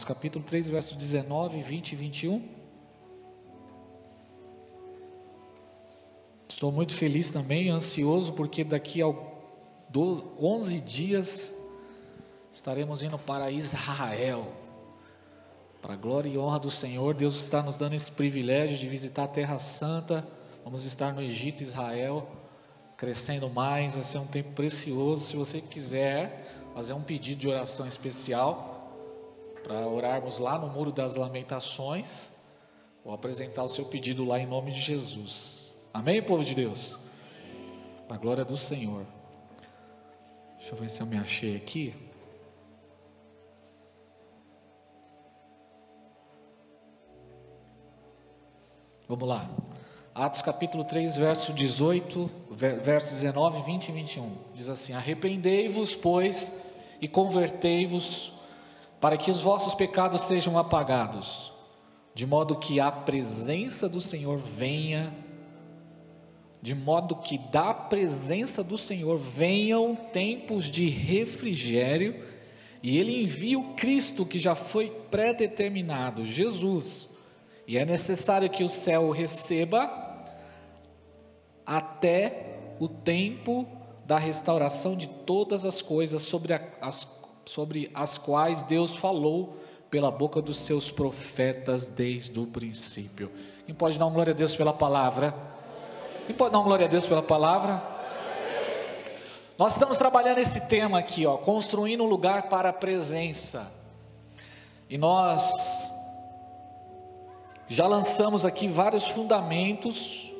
capítulo 3, versos 19, 20 e 21. Estou muito feliz também, ansioso, porque daqui a 11 dias estaremos indo para Israel. Para a glória e honra do Senhor, Deus está nos dando esse privilégio de visitar a Terra Santa. Vamos estar no Egito, Israel, crescendo mais, vai ser um tempo precioso. Se você quiser fazer um pedido de oração especial, para orarmos lá no Muro das Lamentações, ou apresentar o seu pedido lá em nome de Jesus. Amém, povo de Deus? Para a glória do Senhor. Deixa eu ver se eu me achei aqui. Vamos lá. Atos capítulo 3, verso 18, verso 19, 20 e 21. Diz assim: arrependei-vos, pois, e convertei-vos, para que os vossos pecados sejam apagados, de modo que a presença do Senhor venha, de modo que da presença do Senhor venham tempos de refrigério, e Ele envia o Cristo que já foi predeterminado, Jesus, e é necessário que o céu o receba até o tempo da restauração de todas as coisas sobre as quais Deus falou pela boca dos seus profetas desde o princípio. Quem pode dar uma glória a Deus pela palavra? Quem pode dar uma glória a Deus pela palavra? Nós estamos trabalhando esse tema aqui, construindo um lugar para a presença. E nós já lançamos aqui vários fundamentos,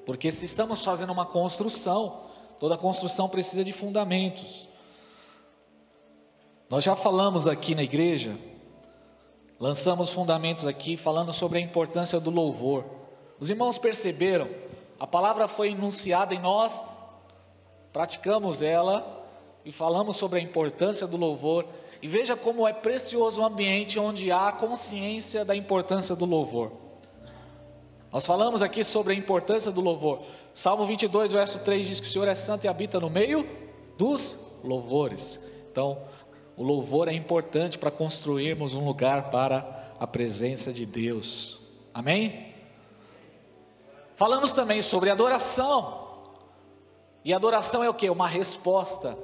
porque se estamos fazendo uma construção, toda construção precisa de fundamentos. Nós já falamos aqui na igreja, lançamos fundamentos aqui, falando sobre a importância do louvor. Os irmãos perceberam, a palavra foi enunciada e nós praticamos ela, e falamos sobre a importância do louvor. E veja como é precioso o ambiente onde há consciência da importância do louvor. Nós falamos aqui sobre a importância do louvor. Salmo 22, verso 3 diz que o Senhor é santo e habita no meio dos louvores. Então, o louvor é importante para construirmos um lugar para a presença de Deus. Amém? Falamos também sobre adoração. E adoração é o quê? Uma resposta.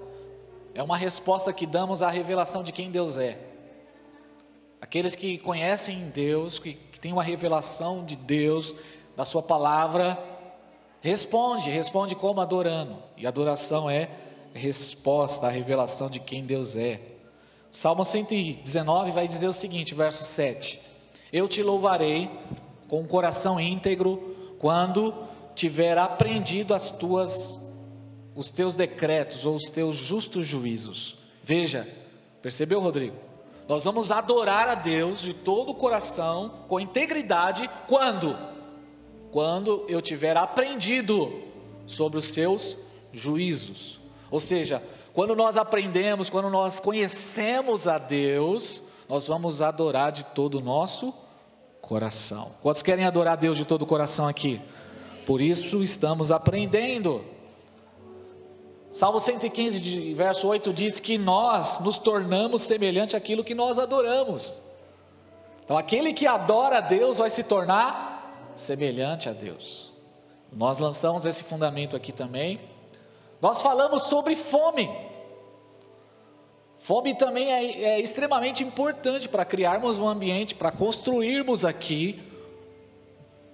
É uma resposta que damos à revelação de quem Deus é. Aqueles que conhecem Deus, que têm uma revelação de Deus, da sua palavra, responde como adorando. E adoração é resposta à revelação de quem Deus é. Salmo 119 vai dizer o seguinte, verso 7: eu te louvarei com um coração íntegro, quando tiver aprendido os teus decretos, ou os teus justos juízos. Veja, percebeu, Rodrigo? Nós vamos adorar a Deus de todo o coração, com integridade, quando eu tiver aprendido sobre os seus juízos. Ou seja, quando nós aprendemos, quando nós conhecemos a Deus, nós vamos adorar de todo o nosso coração. Quantos querem adorar a Deus de todo o coração aqui? Por isso estamos aprendendo. Salmo 115, verso 8 diz que nós nos tornamos semelhante àquilo que nós adoramos. Então aquele que adora a Deus vai se tornar semelhante a Deus. Nós lançamos esse fundamento aqui também. Nós falamos sobre fome. Fome também é extremamente importante para criarmos um ambiente, para construirmos aqui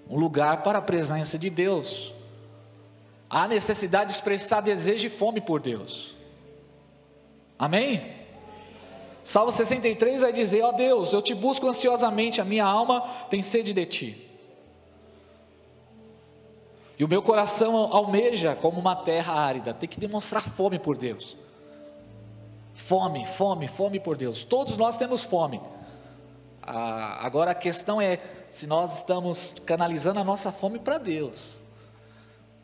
um lugar para a presença de Deus. Há necessidade de expressar desejo e fome por Deus. Amém? Salmo 63 vai dizer: ó Deus, eu te busco ansiosamente, a minha alma tem sede de ti. E o meu coração almeja como uma terra árida. Tem que demonstrar fome por Deus. Fome por Deus. Todos nós temos fome. Agora a questão é se nós estamos canalizando a nossa fome para Deus,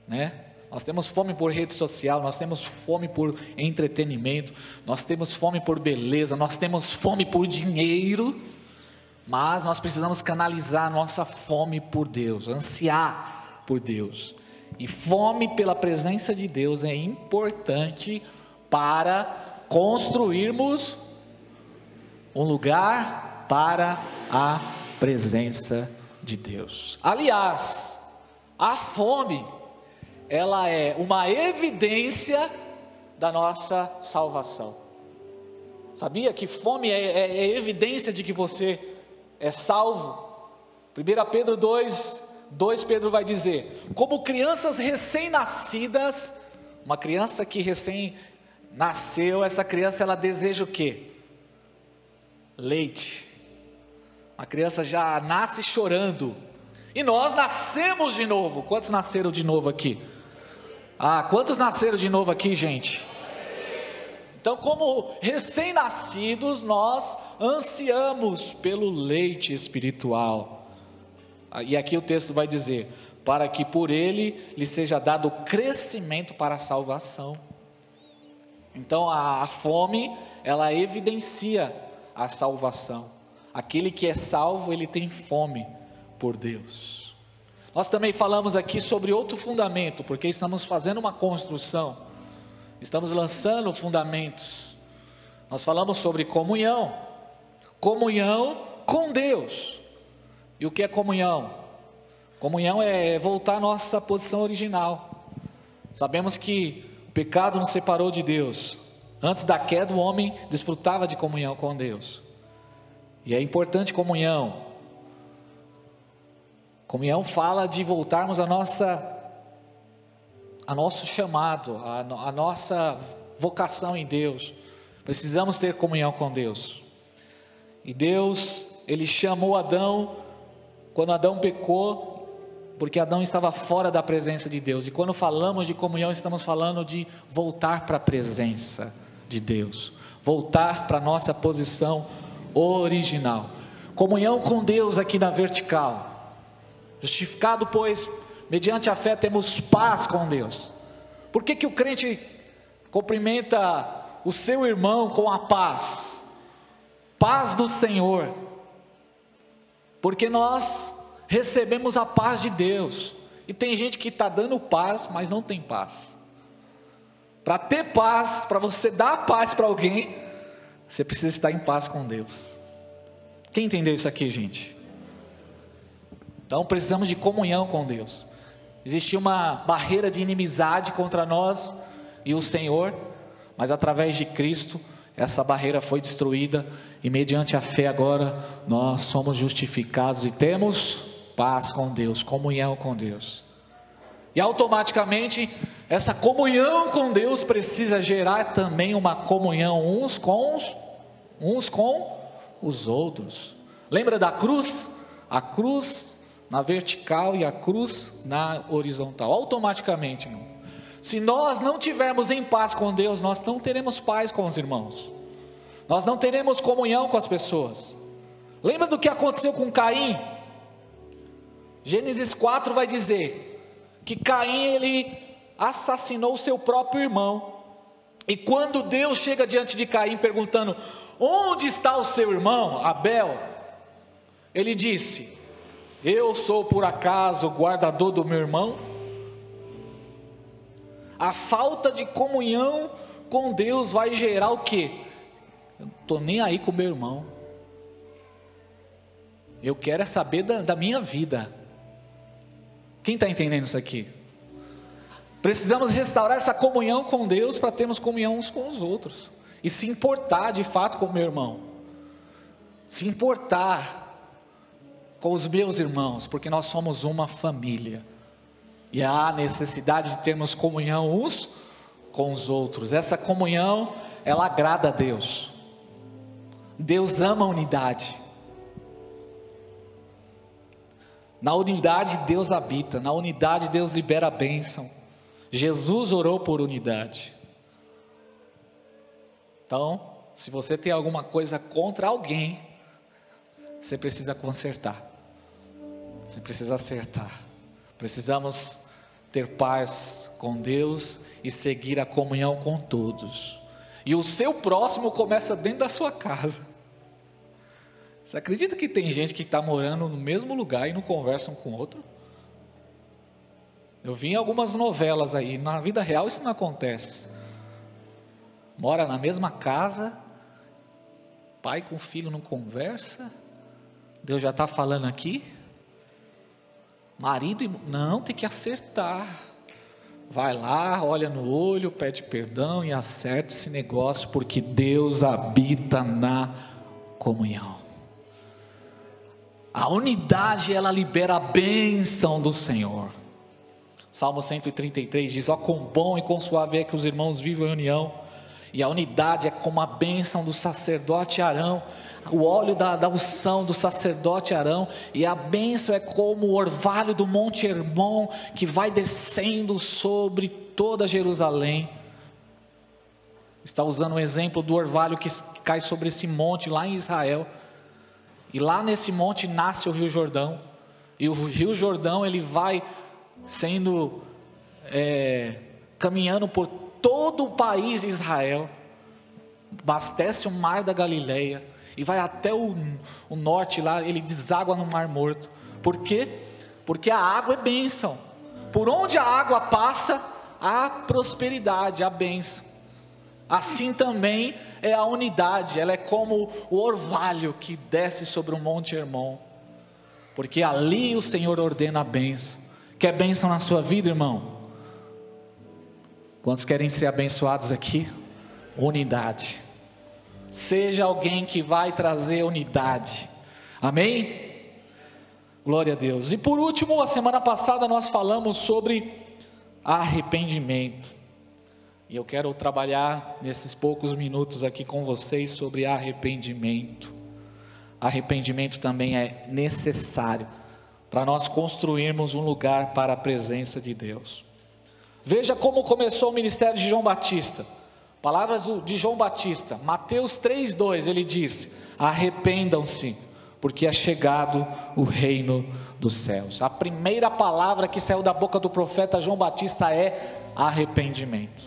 né? Nós temos fome por rede social, nós temos fome por entretenimento, nós temos fome por beleza, nós temos fome por dinheiro, mas nós precisamos canalizar a nossa fome por Deus, ansiar por Deus. E fome pela presença de Deus é importante para construirmos um lugar para a presença de Deus. Aliás, a fome, ela é uma evidência da nossa salvação. Sabia que fome é evidência de que você é salvo? 1 Pedro 2 Pedro vai dizer: como crianças recém-nascidas, uma criança que recém nasceu, essa criança ela deseja o quê? Leite. A criança já nasce chorando. E nós nascemos de novo. Quantos nasceram de novo aqui? Quantos nasceram de novo aqui, gente? Então, como recém-nascidos, nós ansiamos pelo leite espiritual. E aqui o texto vai dizer: para que por ele lhe seja dado crescimento para a salvação. Então a fome, ela evidencia a salvação. Aquele que é salvo, ele tem fome por Deus. Nós também falamos aqui sobre outro fundamento, porque estamos fazendo uma construção, estamos lançando fundamentos. Nós falamos sobre comunhão com Deus. E o que é comunhão? Comunhão é voltar à nossa posição original. Sabemos que o pecado nos separou de Deus. Antes da queda, o homem desfrutava de comunhão com Deus. E é importante comunhão. Comunhão fala de voltarmos a nosso chamado, a nossa vocação em Deus. Precisamos ter comunhão com Deus. E Deus, Ele chamou Adão, quando Adão pecou, porque Adão estava fora da presença de Deus. E quando falamos de comunhão, estamos falando de voltar para a presença de Deus, voltar para a nossa posição original. Comunhão com Deus aqui na vertical. Justificado, pois, mediante a fé temos paz com Deus. Por que o crente cumprimenta o seu irmão com a paz? Paz do Senhor. Porque nós recebemos a paz de Deus. E tem gente que está dando paz, mas não tem paz. Para ter paz, para você dar paz para alguém, você precisa estar em paz com Deus. Quem entendeu isso aqui, gente? Então precisamos de comunhão com Deus. Existia uma barreira de inimizade contra nós e o Senhor, mas através de Cristo, essa barreira foi destruída, e mediante a fé agora, nós somos justificados e temos paz com Deus, comunhão com Deus. E automaticamente, essa comunhão com Deus precisa gerar também uma comunhão uns com os outros. Lembra da cruz? A cruz na vertical e a cruz na horizontal. Automaticamente, irmão. Se nós não tivermos em paz com Deus, nós não teremos paz com os irmãos. Nós não teremos comunhão com as pessoas. Lembra do que aconteceu com Caim? Gênesis 4 vai dizer que Caim, ele assassinou o seu próprio irmão. E quando Deus chega diante de Caim perguntando: onde está o seu irmão, Abel? Ele disse: eu sou por acaso o guardador do meu irmão? A falta de comunhão com Deus vai gerar o quê? Eu não estou nem aí com o meu irmão. Eu quero é saber da minha vida. Quem está entendendo isso aqui? Precisamos restaurar essa comunhão com Deus para termos comunhão uns com os outros. E se importar de fato com o meu irmão. Se importar com os meus irmãos, porque nós somos uma família. E há necessidade de termos comunhão uns com os outros. Essa comunhão, ela agrada a Deus. Deus ama a unidade. Na unidade Deus habita, na unidade Deus libera a bênção. Jesus orou por unidade. Então, se você tem alguma coisa contra alguém, você precisa consertar. Você precisa acertar. Precisamos ter paz com Deus e seguir a comunhão com todos. E o seu próximo começa dentro da sua casa. Você acredita que tem gente que está morando no mesmo lugar e não conversa um com o outro? Eu vi em algumas novelas aí, na vida real isso não acontece. Mora na mesma casa Pai com filho não conversa? Deus já está falando aqui? Marido, não, tem que acertar. Vai lá, olha no olho, pede perdão e acerta esse negócio, porque Deus habita na comunhão. A unidade, ela libera a bênção do Senhor. Salmo 133 diz: ó, quão bom e quão suave é que os irmãos vivam em união. E a unidade é como a bênção do sacerdote Arão, o óleo da unção do sacerdote Arão, e a bênção é como o orvalho do Monte Hermon, que vai descendo sobre toda Jerusalém. Está usando um exemplo do orvalho que cai sobre esse monte lá em Israel, e lá nesse monte nasce o Rio Jordão, e o Rio Jordão ele vai sendo, caminhando por todo o país de Israel, abastece o mar da Galileia, e vai até o norte lá, ele deságua no Mar Morto. Por quê? Porque a água é bênção, por onde a água passa, há prosperidade, há bênção. Assim também é a unidade, ela é como o orvalho que desce sobre o Monte Hermon, porque ali o Senhor ordena a bênção. Quer bênção na sua vida, irmão? Quantos querem ser abençoados aqui? Unidade. Seja alguém que vai trazer unidade. Amém? Glória a Deus. E por último, a semana passada nós falamos sobre arrependimento. E eu quero trabalhar nesses poucos minutos aqui com vocês sobre arrependimento. Arrependimento também é necessário para nós construirmos um lugar para a presença de Deus. Veja como começou o ministério de João Batista. Palavras de João Batista, Mateus 3:2, ele disse: arrependam-se, porque é chegado o reino dos céus. A primeira palavra que saiu da boca do profeta João Batista é arrependimento.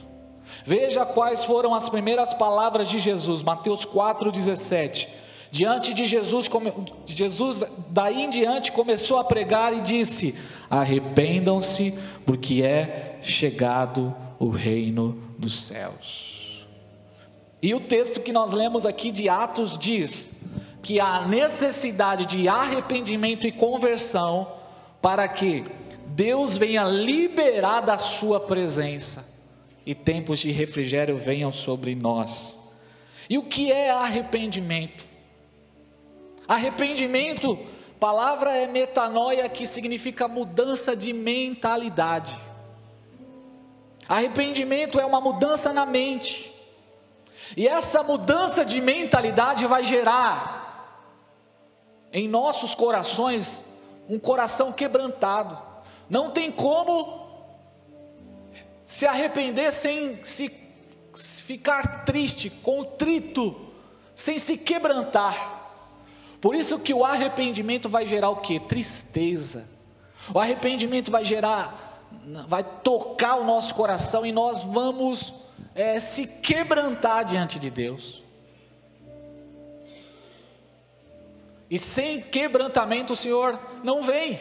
Veja quais foram as primeiras palavras de Jesus, Mateus 4:17. Diante de Jesus, daí em diante começou a pregar e disse: arrependam-se, porque é chegado o reino dos céus. E o texto que nós lemos aqui de Atos diz que há necessidade de arrependimento e conversão para que Deus venha liberar da sua presença e tempos de refrigério venham sobre nós. E o que é arrependimento? Arrependimento, palavra é metanoia, que significa mudança de mentalidade. Arrependimento é uma mudança na mente, e essa mudança de mentalidade vai gerar em nossos corações um coração quebrantado. Não tem como se arrepender sem se ficar triste, contrito, sem se quebrantar. Por isso que o arrependimento vai gerar o quê? Tristeza. O arrependimento vai tocar o nosso coração, e nós vamos se quebrantar diante de Deus. E sem quebrantamento o Senhor não vem.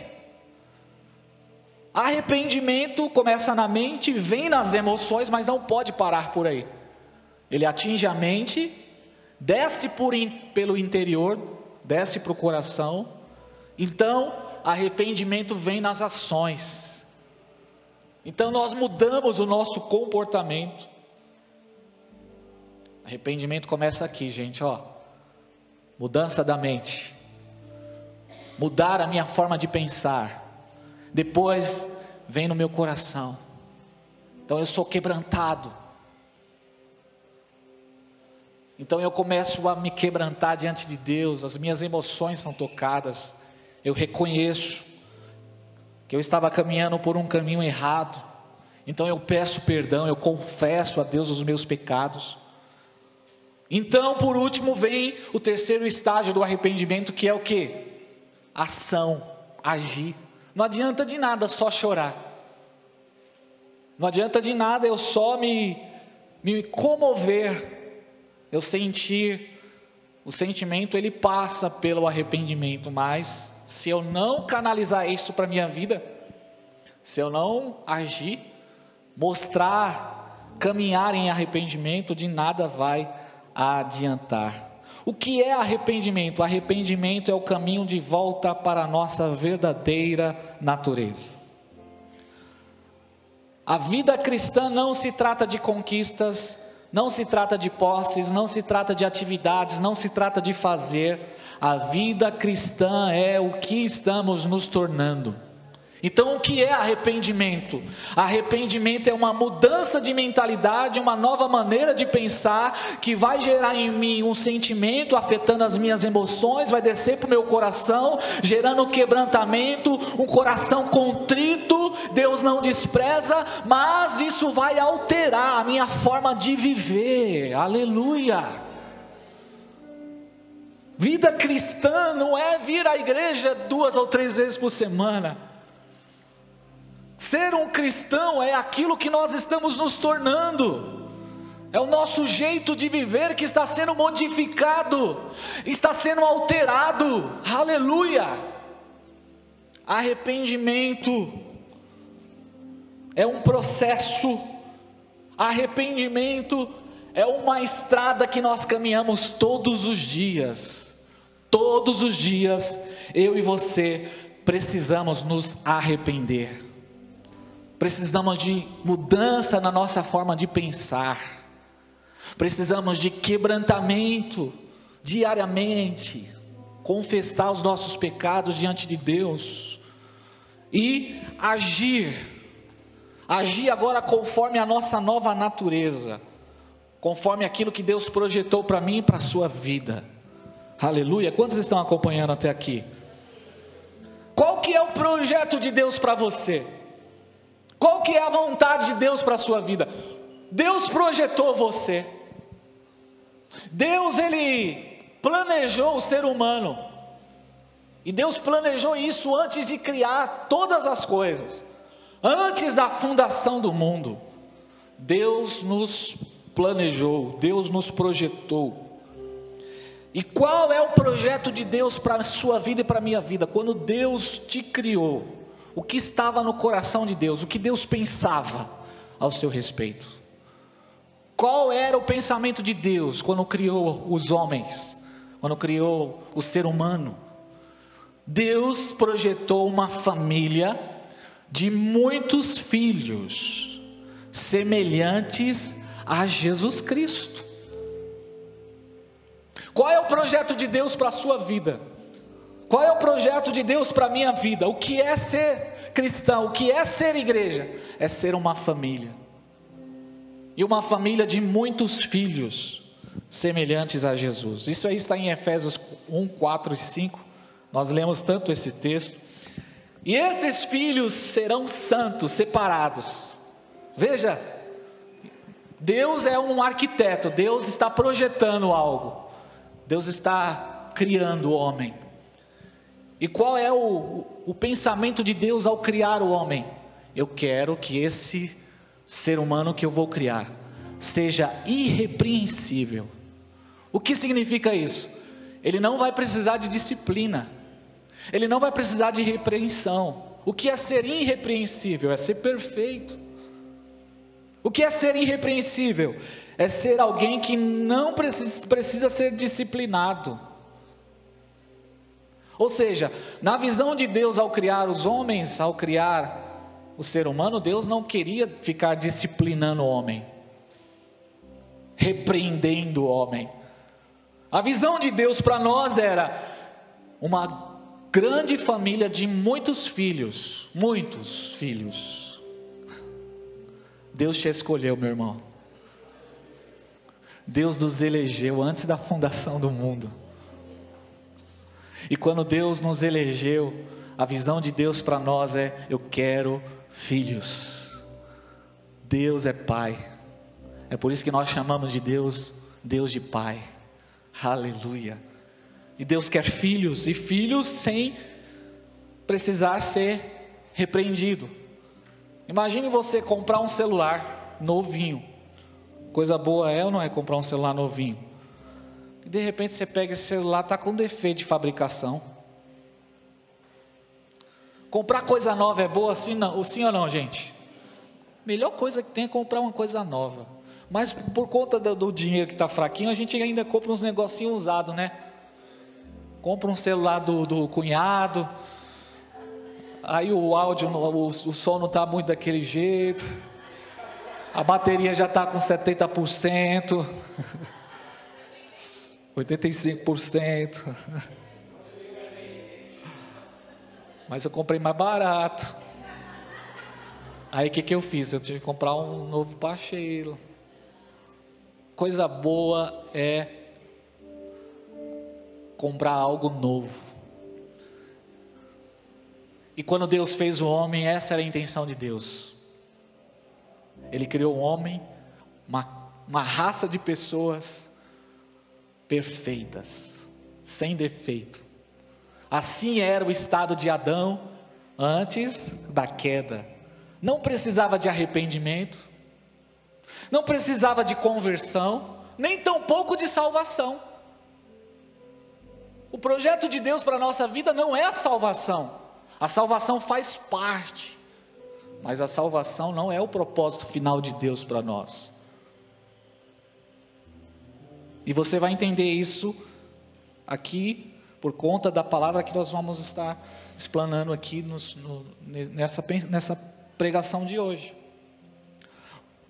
Arrependimento começa na mente, vem nas emoções, mas não pode parar por aí. Ele atinge a mente, desce pelo interior, desce para o coração. Então arrependimento vem nas ações. Então nós mudamos o nosso comportamento. Arrependimento começa aqui, gente, ó. Mudança da mente, mudar a minha forma de pensar. Depois vem no meu coração. Então eu sou quebrantado. Então eu começo a me quebrantar diante de Deus. As minhas emoções são tocadas. Eu reconheço que eu estava caminhando por um caminho errado. Então eu peço perdão, eu confesso a Deus os meus pecados. Então, por último, vem o terceiro estágio do arrependimento, que é o quê? Ação, agir. Não adianta de nada só chorar. Não adianta de nada eu só me comover. Eu sentir. O sentimento, ele passa pelo arrependimento, mas se eu não canalizar isso para a minha vida, se eu não agir, mostrar, caminhar em arrependimento, de nada vai adiantar. O que é arrependimento? Arrependimento é o caminho de volta para a nossa verdadeira natureza. A vida cristã não se trata de conquistas, não se trata de posses, não se trata de atividades, não se trata de fazer. A vida cristã é o que estamos nos tornando. Então, o que é arrependimento? Arrependimento é uma mudança de mentalidade, uma nova maneira de pensar, que vai gerar em mim um sentimento, afetando as minhas emoções, vai descer para o meu coração, gerando um quebrantamento, um coração contrito. Deus não despreza, mas isso vai alterar a minha forma de viver. Aleluia! Vida cristã não é vir à igreja 2 ou 3 vezes por semana. Ser um cristão é aquilo que nós estamos nos tornando, é o nosso jeito de viver que está sendo modificado, está sendo alterado. Aleluia! Arrependimento é um processo, arrependimento é uma estrada que nós caminhamos todos os dias. Todos os dias, eu e você precisamos nos arrepender. Precisamos de mudança na nossa forma de pensar. Precisamos de quebrantamento diariamente. Confessar os nossos pecados diante de Deus. E agir. Agir agora conforme a nossa nova natureza. Conforme aquilo que Deus projetou para mim e para a sua vida. Aleluia. Quantos estão acompanhando até aqui? Qual que é o projeto de Deus para você? Qual que é a vontade de Deus para a sua vida? Deus projetou você. Deus, Ele planejou o ser humano. E Deus planejou isso antes de criar todas as coisas. Antes da fundação do mundo. Deus nos planejou, Deus nos projetou. E qual é o projeto de Deus para a sua vida e para a minha vida? Quando Deus te criou, o que estava no coração de Deus, o que Deus pensava ao seu respeito? Qual era o pensamento de Deus quando criou os homens, quando criou o ser humano? Deus projetou uma família de muitos filhos, semelhantes a Jesus Cristo. Qual é o projeto de Deus para a sua vida? Qual é o projeto de Deus para a minha vida? O que é ser cristão? O que é ser igreja? É ser uma família. E uma família de muitos filhos semelhantes a Jesus. Isso aí está em Efésios 1, 4 e 5. Nós lemos tanto esse texto. E esses filhos serão santos, separados. Veja, Deus é um arquiteto. Deus está projetando algo. Deus está criando o homem. E qual é o pensamento de Deus ao criar o homem? Eu quero que esse ser humano que eu vou criar seja irrepreensível. O que significa isso? Ele não vai precisar de disciplina. Ele não vai precisar de repreensão. O que é ser irrepreensível? É ser perfeito. O que é ser irrepreensível? É ser alguém que não precisa ser disciplinado. Ou seja, na visão de Deus ao criar os homens, ao criar o ser humano, Deus não queria ficar disciplinando o homem, repreendendo o homem. A visão de Deus para nós era uma grande família de muitos filhos, muitos filhos. Deus te escolheu, meu irmão. Deus nos elegeu antes da fundação do mundo. E quando Deus nos elegeu, a visão de Deus para nós é: eu quero filhos. Deus é Pai. É por isso que nós chamamos de Deus, Deus de Pai. Aleluia. E Deus quer filhos, e filhos sem precisar ser repreendido. Imagine você comprar um celular novinho. Coisa boa é ou não é comprar um celular novinho? E de repente você pega esse celular, está com defeito de fabricação. Comprar coisa nova é boa, sim ou não, gente? Melhor coisa que tem é comprar uma coisa nova. Mas por conta do dinheiro que está fraquinho, a gente ainda compra uns negocinhos usados, né? Compra um celular do cunhado, aí o áudio, o som não está muito daquele jeito, a bateria já está com 70%, 85%, mas eu comprei mais barato. Aí o que eu fiz? Eu tive que comprar um novo parcheiro. Coisa boa é comprar algo novo. E quando Deus fez o homem, essa era a intenção de Deus. Ele criou o homem, uma raça de pessoas perfeitas, sem defeito. Assim era o estado de Adão antes da queda. Não precisava de arrependimento, não precisava de conversão, nem tampouco de salvação. O projeto de Deus para a nossa vida não é a salvação faz parte, mas a salvação não é o propósito final de Deus para nós. E você vai entender isso aqui, por conta da palavra que nós vamos estar explanando aqui nessa pregação de hoje.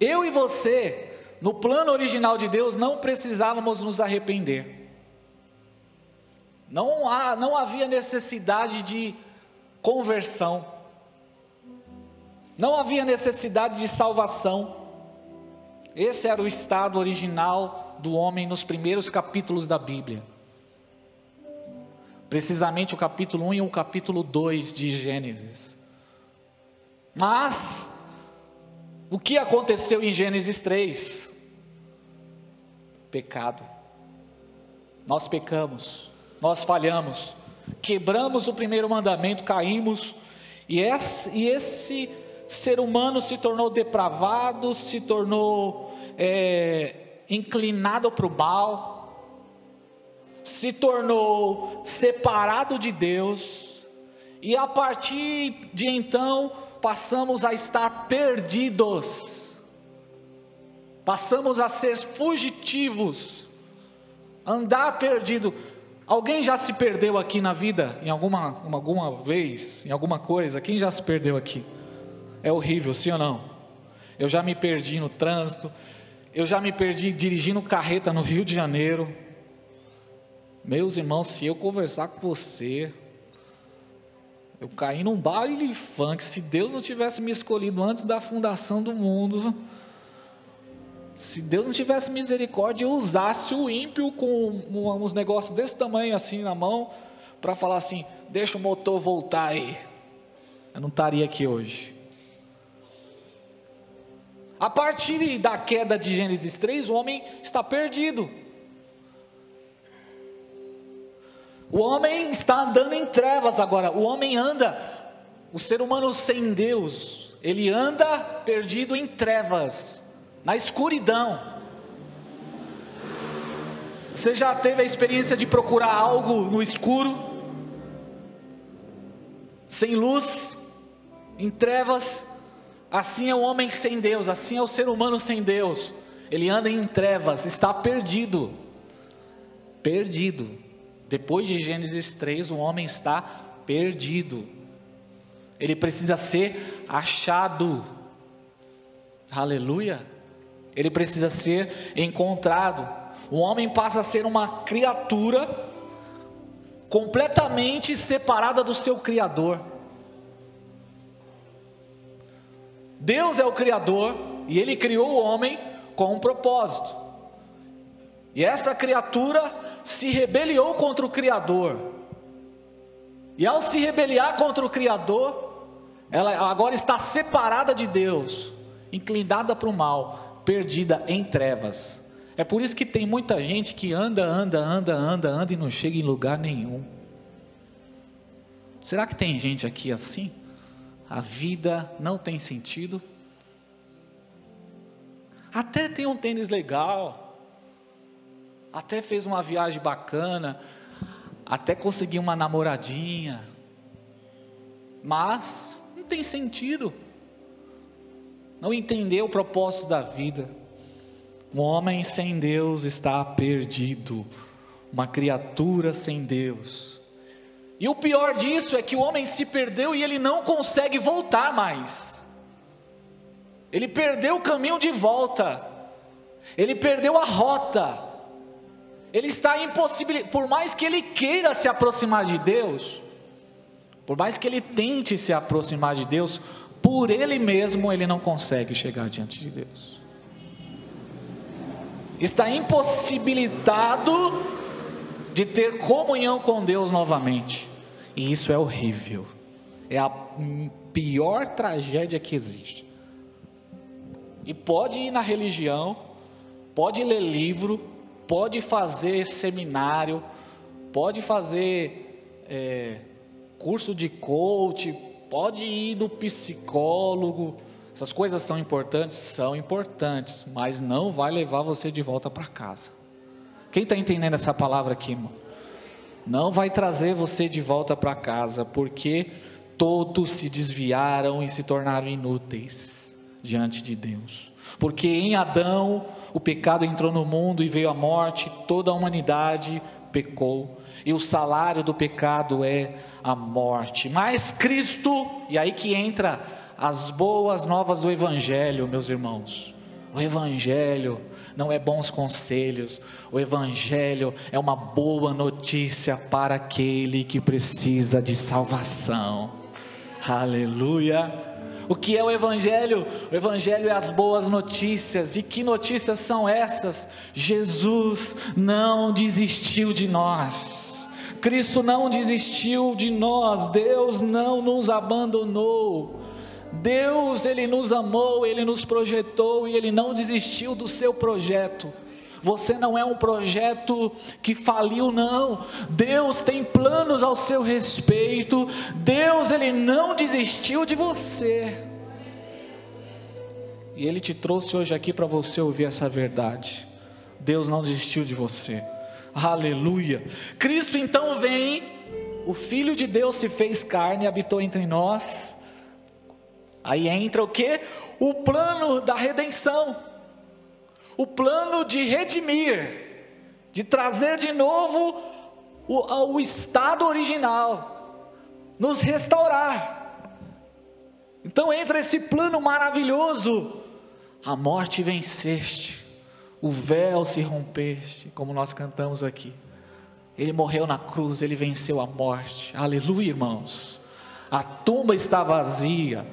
Eu e você, no plano original de Deus, não precisávamos nos arrepender. Não havia necessidade de conversão. Não havia necessidade de salvação. Esse era o estado original do homem nos primeiros capítulos da Bíblia. Precisamente o capítulo 1 e o capítulo 2 de Gênesis. Mas o que aconteceu em Gênesis 3? Pecado. Nós pecamos, nós falhamos, quebramos o primeiro mandamento, caímos, e esse ser humano se tornou depravado, se tornou inclinado para o mal, se tornou separado de Deus, e a partir de então passamos a estar perdidos, passamos a ser fugitivos, andar perdido. Alguém já se perdeu aqui na vida, em alguma vez, em alguma coisa? Quem já se perdeu aqui? É horrível, sim ou não? Eu já me perdi no trânsito, eu já me perdi dirigindo carreta no Rio de Janeiro. Meus irmãos, se eu conversar com você, eu caí num baile funk. Se Deus não tivesse me escolhido antes da fundação do mundo, se Deus não tivesse misericórdia e usasse o ímpio com uns negócios desse tamanho assim na mão, para falar assim, deixa o motor voltar aí, eu não estaria aqui hoje. A partir da queda de Gênesis 3, o homem está perdido. O homem está andando em trevas agora. O homem anda, o ser humano sem Deus, ele anda perdido em trevas, na escuridão. Você já teve a experiência de procurar algo no escuro, sem luz, em trevas? Assim é o homem sem Deus, assim é o ser humano sem Deus. Ele anda em trevas, está perdido. Perdido. Depois de Gênesis 3, o homem está perdido. Ele precisa ser achado. Aleluia. Ele precisa ser encontrado. O homem passa a ser uma criatura completamente separada do seu Criador. Deus é o Criador e Ele criou o homem com um propósito. E essa criatura se rebeliou contra o Criador. E ao se rebeliar contra o Criador, ela agora está separada de Deus, inclinada para o mal, perdida em trevas. É por isso que tem muita gente que anda e não chega em lugar nenhum. Será que tem gente aqui assim? A vida não tem sentido? Até tem um tênis legal, até fez uma viagem bacana, até conseguiu uma namoradinha, mas não tem sentido, não entendeu o propósito da vida. Um homem sem Deus está perdido, uma criatura sem Deus. E o pior disso é que o homem se perdeu e ele não consegue voltar mais. Ele perdeu o caminho de volta, ele perdeu a rota, ele está impossibilitado. Por mais que ele queira se aproximar de Deus, por mais que ele tente se aproximar de Deus, por ele mesmo ele não consegue chegar diante de Deus. Está impossibilitado de ter comunhão com Deus novamente. E isso é horrível. É a pior tragédia que existe. E pode ir na religião, pode ler livro, pode fazer seminário, pode fazer curso de coach, pode ir no psicólogo. Essas coisas são importantes, mas não vai levar você de volta para casa. Quem está entendendo essa palavra aqui, irmão? Não vai trazer você de volta para casa, porque todos se desviaram e se tornaram inúteis diante de Deus. Porque em Adão o pecado entrou no mundo e veio a morte, toda a humanidade pecou, e o salário do pecado é a morte. Mas Cristo, e aí que entra as boas novas do Evangelho, meus irmãos. O Evangelho não é bons conselhos, o Evangelho é uma boa notícia para aquele que precisa de salvação. Aleluia! O que é o Evangelho? O Evangelho é as boas notícias. E que notícias são essas? Jesus não desistiu de nós, Cristo não desistiu de nós, Deus não nos abandonou. Deus, Ele nos amou, Ele nos projetou e Ele não desistiu do seu projeto. Você não é um projeto que faliu, não. Deus tem planos ao seu respeito. Deus, Ele não desistiu de você. E Ele te trouxe hoje aqui para você ouvir essa verdade. Deus não desistiu de você. Aleluia. Cristo então vem, o Filho de Deus se fez carne e habitou entre nós. Aí entra o que? O plano da redenção, o plano de redimir, de trazer de novo o estado original, nos restaurar. Então entra esse plano maravilhoso. A morte venceste, o véu se rompeste, como nós cantamos aqui. Ele morreu na cruz, Ele venceu a morte. Aleluia, irmãos. A tumba está vazia,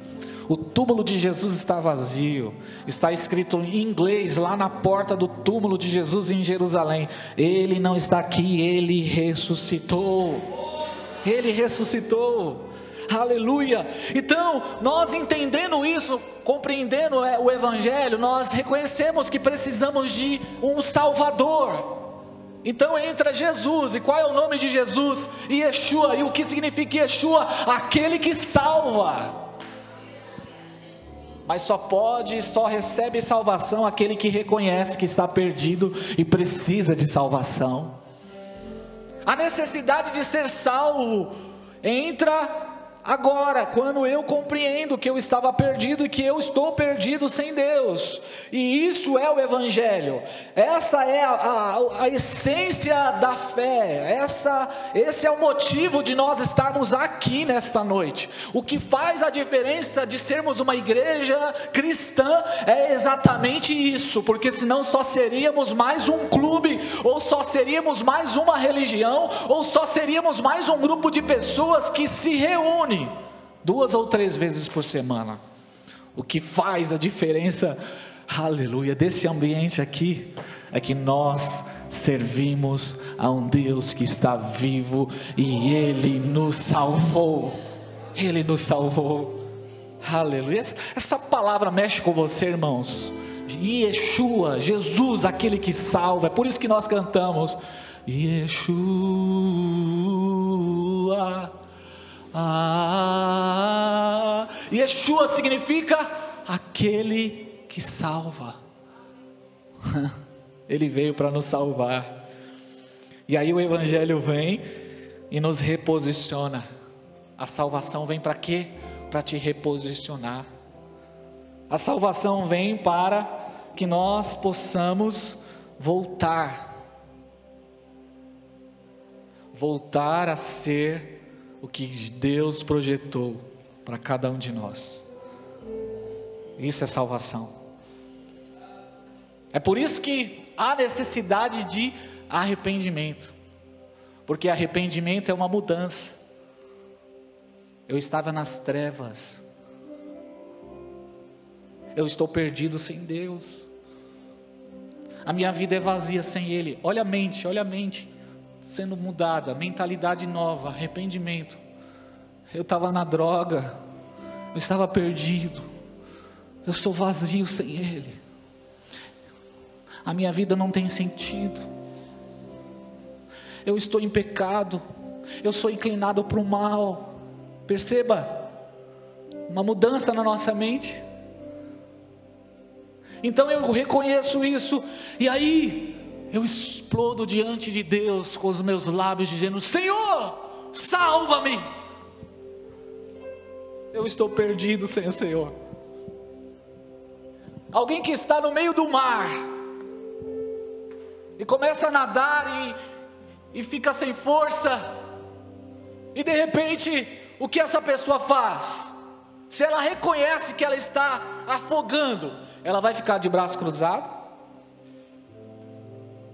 o túmulo de Jesus está vazio. Está escrito em inglês lá na porta do túmulo de Jesus em Jerusalém: Ele não está aqui, Ele ressuscitou. Ele ressuscitou. Aleluia. Então, nós entendendo isso, compreendendo o Evangelho, nós reconhecemos que precisamos de um Salvador. Então entra Jesus. E qual é o nome de Jesus? Yeshua. E o que significa Yeshua? Aquele que salva. Mas só recebe salvação aquele que reconhece que está perdido e precisa de salvação. A necessidade de ser salvo entra agora, quando eu compreendo que eu estava perdido e que eu estou perdido sem Deus. E isso é o Evangelho. Essa é a essência da fé. Esse é o motivo de nós estarmos aqui nesta noite. O que faz a diferença de sermos uma igreja cristã é exatamente isso. Porque senão só seríamos mais um clube, ou só seríamos mais uma religião, ou só seríamos mais um grupo de pessoas que se reúne 2 ou 3 vezes por semana. O que faz a diferença, aleluia, desse ambiente aqui, é que nós servimos a um Deus que está vivo e Ele nos salvou. Ele nos salvou. Aleluia. Essa palavra mexe com você, irmãos. Yeshua, Jesus, aquele que salva. É por isso que nós cantamos Yeshua. Yeshua significa aquele que salva. Ele veio para nos salvar. E aí o Evangelho vem e nos reposiciona. A salvação vem para quê? Para te reposicionar. A salvação vem para que nós possamos voltar a ser o que Deus projetou para cada um de nós. Isso é salvação. É por isso que há necessidade de arrependimento, porque arrependimento é uma mudança. Eu estava nas trevas, eu estou perdido sem Deus, a minha vida é vazia sem Ele. Olha a mente sendo mudada, mentalidade nova, arrependimento. Eu estava na droga, eu estava perdido, eu sou vazio sem Ele, a minha vida não tem sentido, eu estou em pecado, eu sou inclinado para o mal. Perceba, uma mudança na nossa mente. Então eu reconheço isso, e aí eu explodo diante de Deus com os meus lábios dizendo: Senhor, salva-me, eu estou perdido sem o Senhor. Alguém que está no meio do mar e começa a nadar e fica sem força, e de repente o que essa pessoa faz? Se ela reconhece que ela está afogando, ela vai ficar de braço cruzado?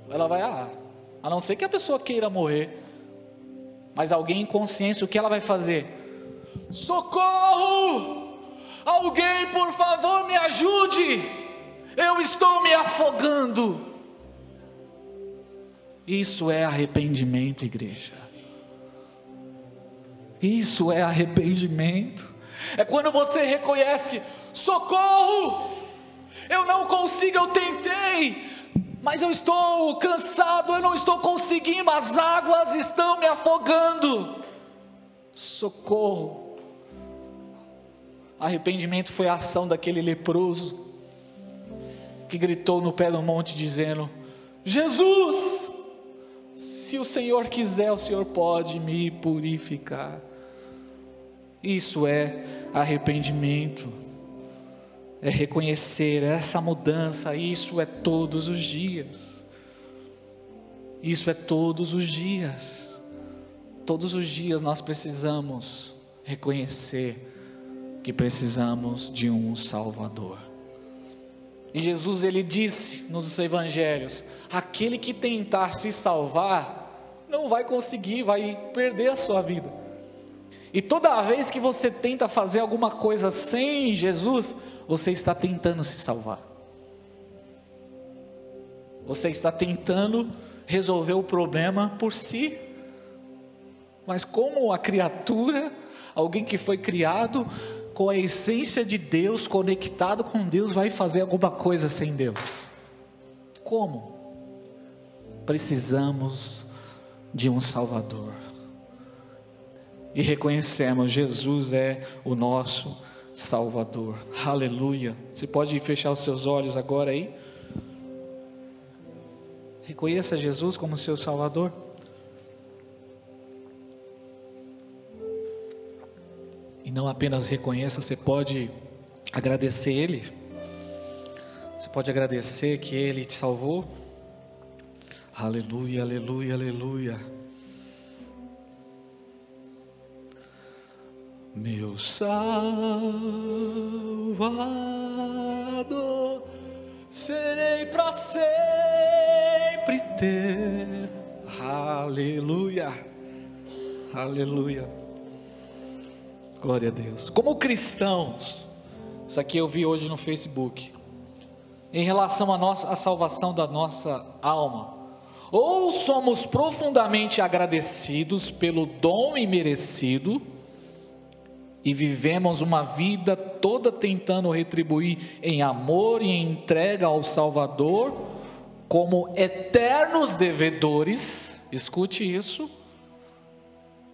Ela vai, a não ser que a pessoa queira morrer, mas alguém em consciência, o que ela vai fazer? Socorro! Alguém, por favor, me ajude! Eu estou me afogando. Isso é arrependimento, igreja. Isso é arrependimento. É quando você reconhece: socorro! Eu não consigo, eu tentei, mas eu estou cansado, eu não estou conseguindo, as águas estão me afogando. Socorro! Arrependimento foi a ação daquele leproso que gritou no pé do monte dizendo: Jesus, se o Senhor quiser, o Senhor pode me purificar. Isso é arrependimento, é reconhecer essa mudança. Isso é todos os dias, isso é todos os dias. Todos os dias nós precisamos reconhecer que precisamos de um Salvador. E Jesus, ele disse nos evangelhos: aquele que tentar se salvar não vai conseguir, vai perder a sua vida. E toda vez que você tenta fazer alguma coisa sem Jesus, você está tentando se salvar, você está tentando resolver o problema por si. Mas como a criatura, alguém que foi criado com a essência de Deus, conectado com Deus, vai fazer alguma coisa sem Deus? Como? Precisamos de um Salvador, e reconhecemos: Jesus é o nosso Salvador. Aleluia. Você pode fechar os seus olhos agora aí? Reconheça Jesus como seu Salvador. E não apenas reconheça, você pode agradecer Ele. Você pode agradecer que Ele te salvou. Aleluia, aleluia, aleluia. Meu Salvador, serei para sempre ter. Aleluia, aleluia. Glória a Deus. Como cristãos, isso aqui eu vi hoje no Facebook, em relação à salvação da nossa alma, ou somos profundamente agradecidos pelo dom imerecido e vivemos uma vida toda tentando retribuir em amor e em entrega ao Salvador, como eternos devedores, escute isso,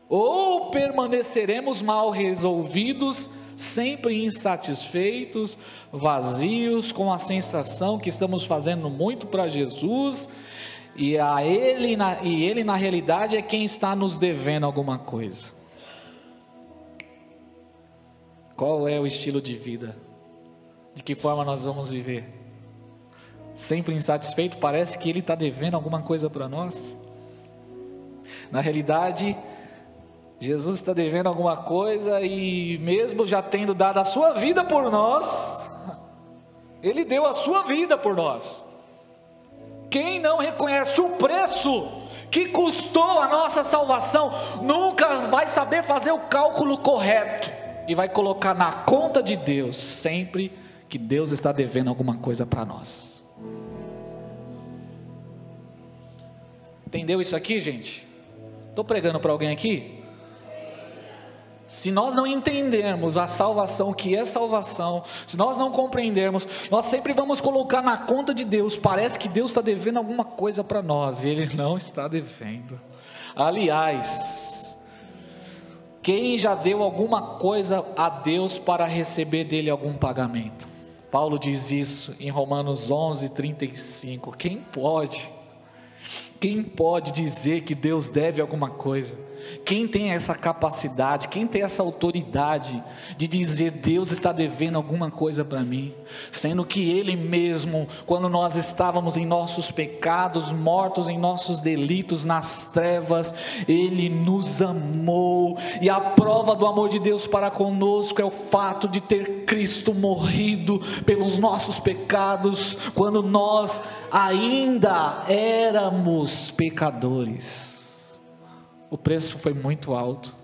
ou permaneceremos mal resolvidos, sempre insatisfeitos, vazios, com a sensação que estamos fazendo muito para Jesus, e Ele na realidade é quem está nos devendo alguma coisa. Qual é o estilo de vida? De que forma nós vamos viver? sempre insatisfeito, parece que Ele está devendo alguma coisa para nós. Na realidade, Jesus está devendo alguma coisa, e mesmo já tendo dado a sua vida por nós, Ele deu a sua vida por nós. Quem não reconhece o preço que custou a nossa salvação, nunca vai saber fazer o cálculo correto, e vai colocar na conta de Deus, sempre que Deus está devendo alguma coisa para nós. Entendeu isso aqui, gente? Estou pregando para alguém aqui? Se nós não entendermos a salvação, o que é salvação, se nós não compreendermos, nós sempre vamos colocar na conta de Deus. Parece que Deus está devendo alguma coisa para nós, e Ele não está devendo. Aliás, quem já deu alguma coisa a Deus para receber dele algum pagamento? Paulo diz isso em Romanos 11:35. Quem pode dizer que Deus deve alguma coisa? Quem tem essa capacidade, quem tem essa autoridade de dizer Deus está devendo alguma coisa para mim? Sendo que Ele mesmo, quando nós estávamos em nossos pecados, mortos em nossos delitos, nas trevas, Ele nos amou. E a prova do amor de Deus para conosco é o fato de ter Cristo morrido pelos nossos pecados, quando nós ainda éramos pecadores. O preço foi muito alto.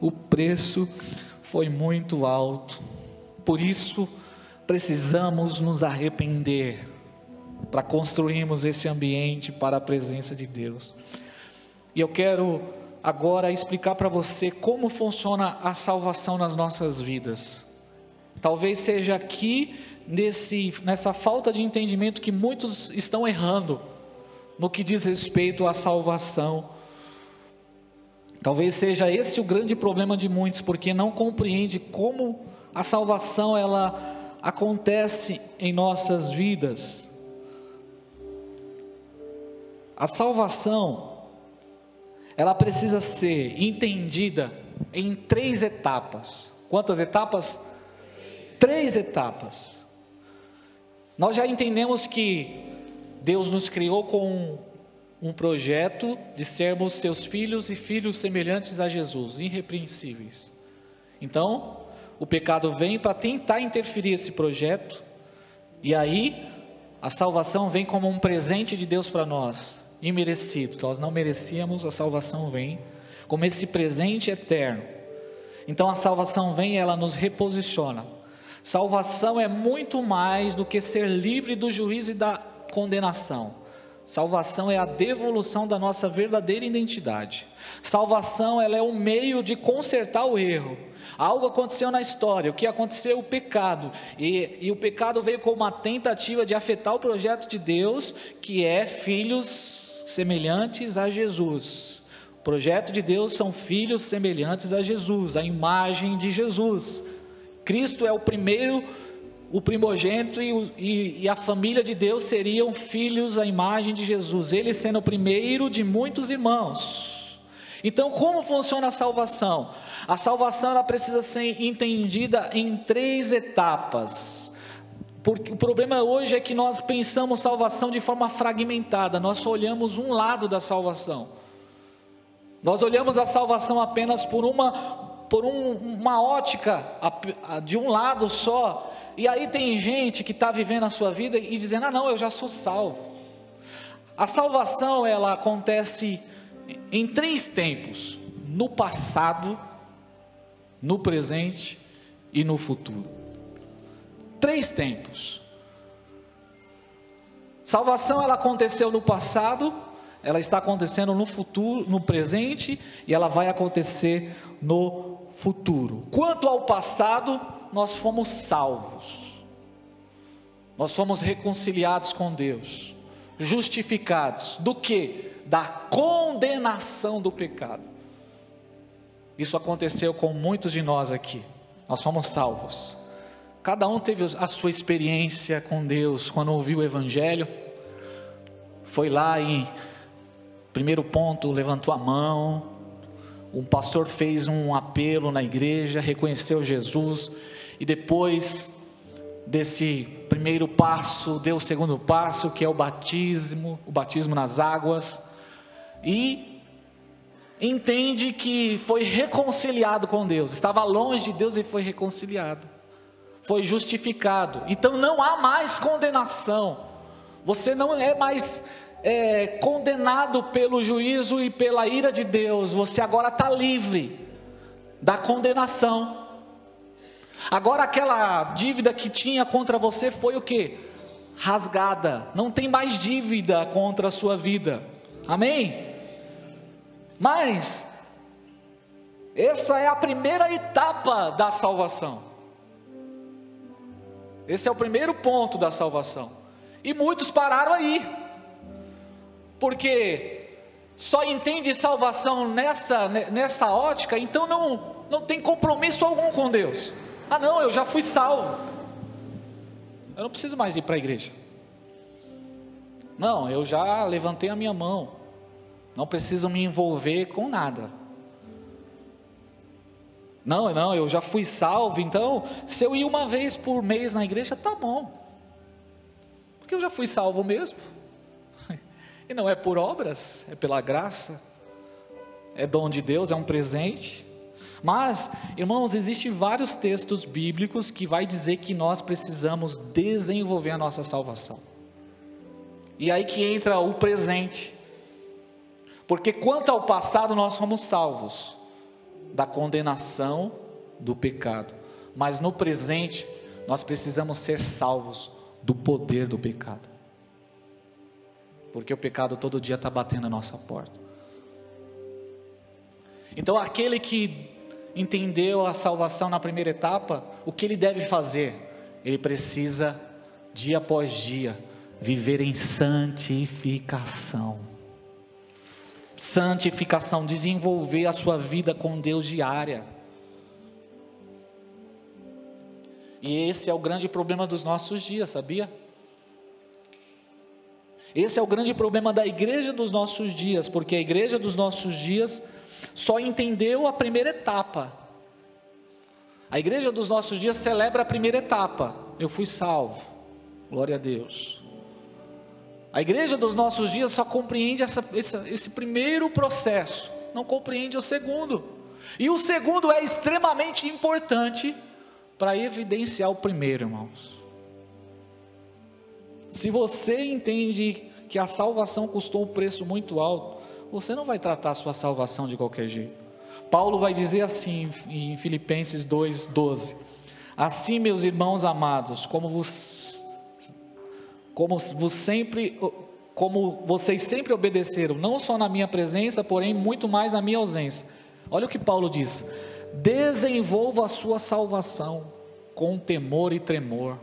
O preço foi muito alto. Por isso, precisamos nos arrepender, para construirmos esse ambiente para a presença de Deus. E eu quero agora explicar para você como funciona a salvação nas nossas vidas. Talvez seja aqui, nessa falta de entendimento, que muitos estão errando, no que diz respeito à salvação. Talvez seja esse o grande problema de muitos, porque não compreende como a salvação ela acontece em nossas vidas. A salvação, ela precisa ser entendida em 3 etapas. Quantas etapas? 3 etapas. Nós já entendemos que Deus nos criou com um projeto de sermos seus filhos e filhos semelhantes a Jesus, irrepreensíveis. Então, o pecado vem para tentar interferir esse projeto, e aí a salvação vem como um presente de Deus para nós, imerecido. Nós não merecíamos, a salvação vem como esse presente eterno. Então a salvação vem e ela nos reposiciona. Salvação é muito mais do que ser livre do juízo e da condenação. Salvação é a devolução da nossa verdadeira identidade. Salvação, ela é um meio de consertar o erro. Algo aconteceu na história. O que aconteceu? O pecado. E o pecado veio como uma tentativa de afetar o projeto de Deus, que é filhos semelhantes a Jesus. O projeto de Deus são filhos semelhantes a Jesus, a imagem de Jesus. Cristo é o primeiro, o primogênito, e a família de Deus seriam filhos à imagem de Jesus, ele sendo o primeiro de muitos irmãos. Então, como funciona a salvação? A salvação ela precisa ser entendida em 3 etapas. Porque o problema hoje é que nós pensamos salvação de forma fragmentada, nós só olhamos um lado da salvação. Nós olhamos a salvação apenas por uma ótica de um lado só. E aí tem gente que está vivendo a sua vida e dizendo, não, eu já sou salvo. A salvação ela acontece em 3 tempos: no passado, no presente e no futuro. 3 tempos. Salvação ela aconteceu no passado, ela está acontecendo no futuro, no presente, e ela vai acontecer no futuro. Quanto ao passado, nós fomos salvos, nós fomos reconciliados com Deus, justificados, do que? Da condenação do pecado. Isso aconteceu com muitos de nós aqui, nós fomos salvos. Cada um teve a sua experiência com Deus, quando ouviu o Evangelho, foi lá e, primeiro ponto, levantou a mão, um pastor fez um apelo na igreja, reconheceu Jesus, e depois desse primeiro passo, deu o segundo passo, que é o batismo nas águas, e entende que foi reconciliado com Deus, estava longe de Deus e foi reconciliado, foi justificado. Então não há mais condenação, você não é mais condenado pelo juízo e pela ira de Deus, você agora está livre da condenação. Agora aquela dívida que tinha contra você foi o quê? Rasgada, não tem mais dívida contra a sua vida, amém? Mas, essa é a primeira etapa da salvação, esse é o primeiro ponto da salvação, e muitos pararam aí, porque só entende salvação nessa ótica, então não tem compromisso algum com Deus. Ah não, eu já fui salvo, eu não preciso mais ir para a igreja, não, eu já levantei a minha mão, não preciso me envolver com nada, não, eu já fui salvo, então se eu ir uma vez por mês na igreja, tá bom, porque eu já fui salvo mesmo, e não é por obras, é pela graça, é dom de Deus, é um presente. Mas, irmãos, existem vários textos bíblicos que vai dizer que nós precisamos desenvolver a nossa salvação. E aí que entra o presente. Porque quanto ao passado nós fomos salvos da condenação do pecado. Mas no presente nós precisamos ser salvos do poder do pecado. Porque o pecado todo dia está batendo na nossa porta. Então aquele que entendeu a salvação na primeira etapa, o que ele deve fazer? Ele precisa, dia após dia, viver em santificação. Santificação, desenvolver a sua vida com Deus diária. E esse é o grande problema dos nossos dias, sabia? Esse é o grande problema da igreja dos nossos dias, porque a igreja dos nossos dias só entendeu a primeira etapa. A igreja dos nossos dias celebra a primeira etapa, eu fui salvo, glória a Deus. A igreja dos nossos dias só compreende esse primeiro processo, não compreende o segundo, e o segundo é extremamente importante para evidenciar o primeiro, irmãos. Se você entende que a salvação custou um preço muito alto, você não vai tratar a sua salvação de qualquer jeito. Paulo vai dizer assim em Filipenses 2:12: assim, meus irmãos amados, como vocês sempre obedeceram, não só na minha presença, porém muito mais na minha ausência. Olha o que Paulo diz: desenvolva a sua salvação com temor e tremor.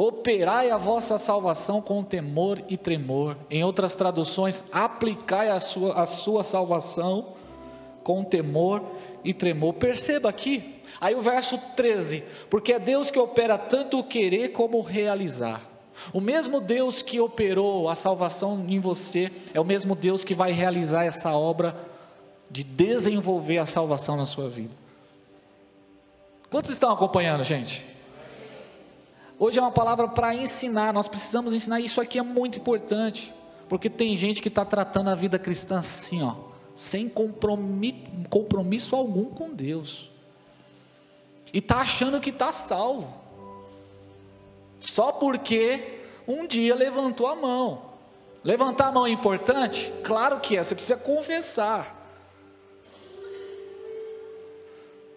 Operai a vossa salvação com temor e tremor. Em outras traduções, aplicai a sua salvação com temor e tremor. Perceba aqui, aí o verso 13: porque é Deus que opera tanto o querer como o realizar. O mesmo Deus que operou a salvação em você, é o mesmo Deus que vai realizar essa obra de desenvolver a salvação na sua vida. Quantos estão acompanhando, gente? Hoje é uma palavra para ensinar, nós precisamos ensinar, isso aqui é muito importante, porque tem gente que está tratando a vida cristã assim, ó, sem compromisso algum com Deus, e está achando que está salvo, só porque um dia levantou a mão. Levantar a mão é importante? Claro que é, você precisa confessar,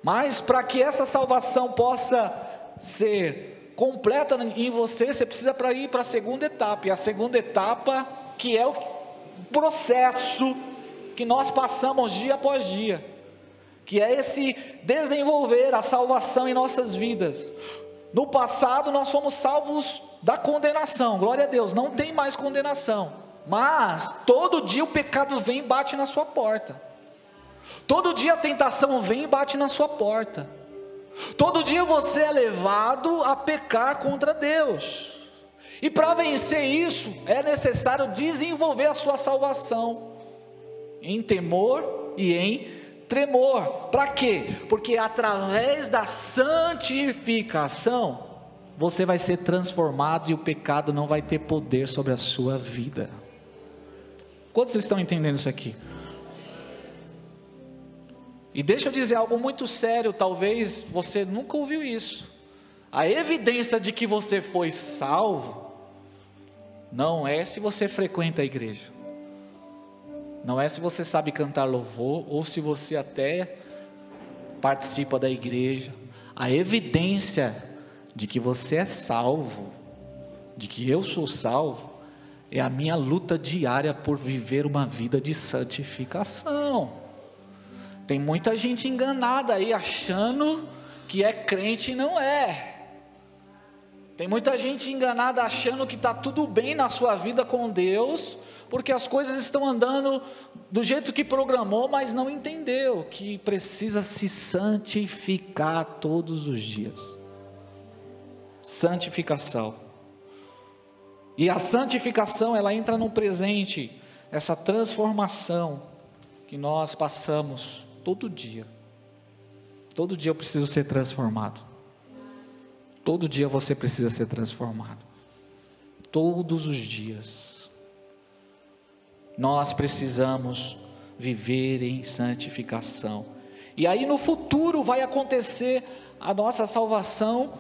mas para que essa salvação possa ser completa em você, você precisa ir para a segunda etapa, e a segunda etapa, que é o processo que nós passamos dia após dia, que é esse desenvolver a salvação em nossas vidas. No passado nós fomos salvos da condenação, glória a Deus, não tem mais condenação, mas todo dia o pecado vem e bate na sua porta, todo dia a tentação vem e bate na sua porta, todo dia você é levado a pecar contra Deus, e para vencer isso, é necessário desenvolver a sua salvação, em temor e em tremor. Para quê? Porque através da santificação, você vai ser transformado e o pecado não vai ter poder sobre a sua vida. Quantos estão entendendo isso aqui? E deixa eu dizer algo muito sério, talvez você nunca ouviu isso. A evidência de que você foi salvo, não é se você frequenta a igreja, não é se você sabe cantar louvor, ou se você até participa da igreja. A evidência de que você é salvo, de que eu sou salvo, é a minha luta diária por viver uma vida de santificação. Tem muita gente enganada aí, achando que é crente e não é. Tem muita gente enganada achando que está tudo bem na sua vida com Deus, porque as coisas estão andando do jeito que programou, mas não entendeu que precisa se santificar todos os dias. Santificação. E a santificação, ela entra no presente, essa transformação que nós passamos todo dia. Todo dia eu preciso ser transformado. Todo dia você precisa ser transformado. Todos os dias. Nós precisamos viver em santificação. E aí no futuro vai acontecer a nossa salvação,